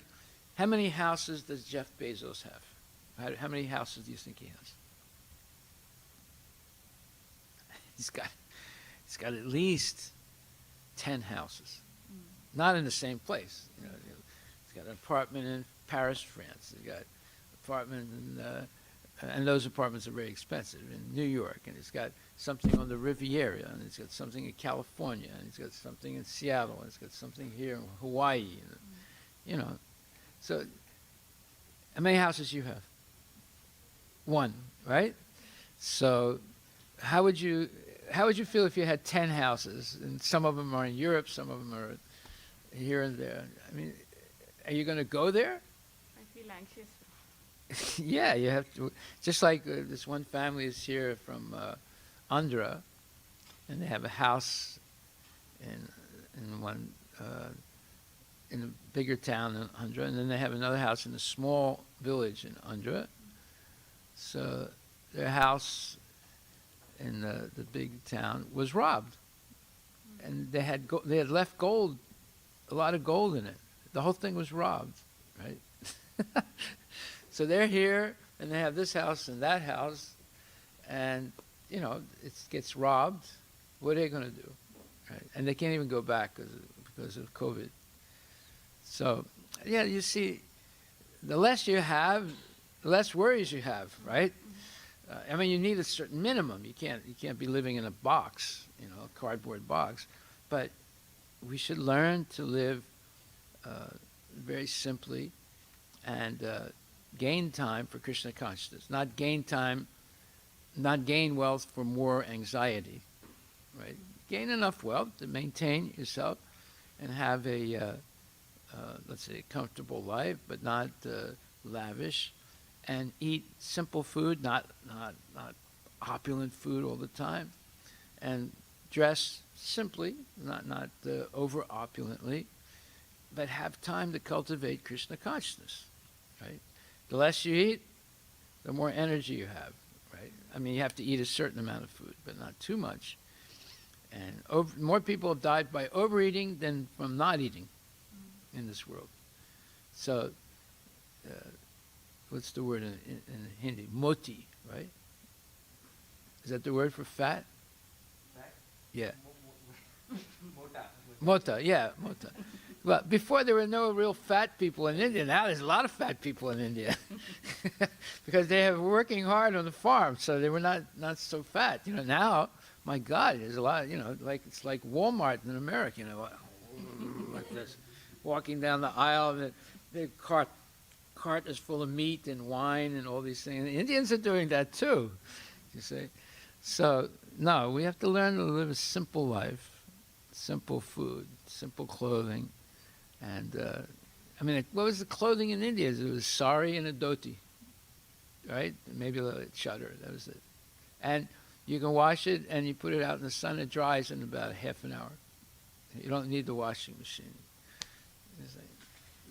how many houses does Jeff Bezos have? How many houses do you think he has? He's got at least 10 houses. Not in the same place. He's got an apartment in Paris, France. He's got an apartment in, and those apartments are very expensive, in New York. And he's got something on the Riviera, and he's got something in California, and he's got something in Seattle, and he's got something here in Hawaii. So how many houses you have? One, right? So how would you feel if you had 10 houses, and some of them are in Europe, some of them are here and there? I mean, are you going to go there? I feel anxious. Yeah, you have to. Just like this one family is here from Andhra, and they have a house in one in a bigger town in Andhra, and then they have another house in a small village in Andhra. So their house in the big town was robbed, and they had left gold, a lot of gold in it. The whole thing was robbed, right? So they're here, and they have this house and that house, and it gets robbed. What are they going to do? Right? And they can't even go back because of COVID. So, yeah, you see, the less you have, the less worries you have, right? You need a certain minimum. You can't be living in a box, a cardboard box. But we should learn to live very simply and gain time for Krishna consciousness. Not gain wealth for more anxiety, right? Gain enough wealth to maintain yourself and have a, let's say, comfortable life, but not lavish, and eat simple food, not opulent food all the time, and dress simply, not over opulently, but have time to cultivate Krishna consciousness, right? The less you eat, the more energy you have, right? You have to eat a certain amount of food, but not too much. And more people have died by overeating than from not eating in this world. So, what's the word in Hindi? Moti, right? Is that the word for fat? Fat? Yeah. Mota. Mota, yeah, mota. Well, before there were no real fat people in India. Now there's a lot of fat people in India because they are working hard on the farm, so they were not so fat. Now, my God, there's a lot. It's like Walmart in America. Like this, walking down the aisle, and the big cart is full of meat and wine and all these things. The Indians are doing that too. You see, so no, we have to learn to live a simple life, simple food, simple clothing. And, what was the clothing in India? It was sari and a dhoti, right? Maybe a little chadar, that was it. And you can wash it, and you put it out in the sun, it dries in about half an hour. You don't need the washing machine.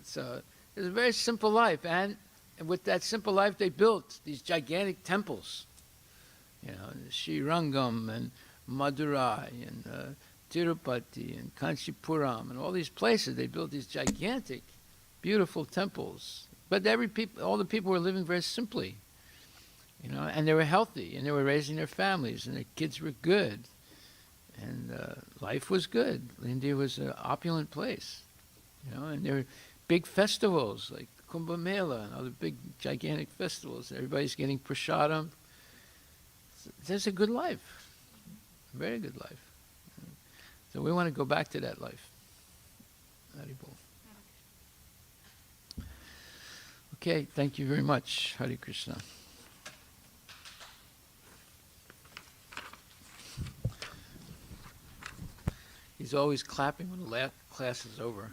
So it's a very simple life. And with that simple life, they built these gigantic temples, Srirangam and Madurai and Tirupati and Kanchipuram and all these places. They built these gigantic, beautiful temples. But all the people were living very simply. you know, and they were healthy, and they were raising their families, and their kids were good, and life was good. India was an opulent place, you know, and there were big festivals like Kumbh Mela and other big, gigantic festivals. Everybody's getting prasadam. There's a good life, a very good life. So we want to go back to that life. Haribol. Okay, thank you very much. Hare Krishna. He's always clapping when the class is over.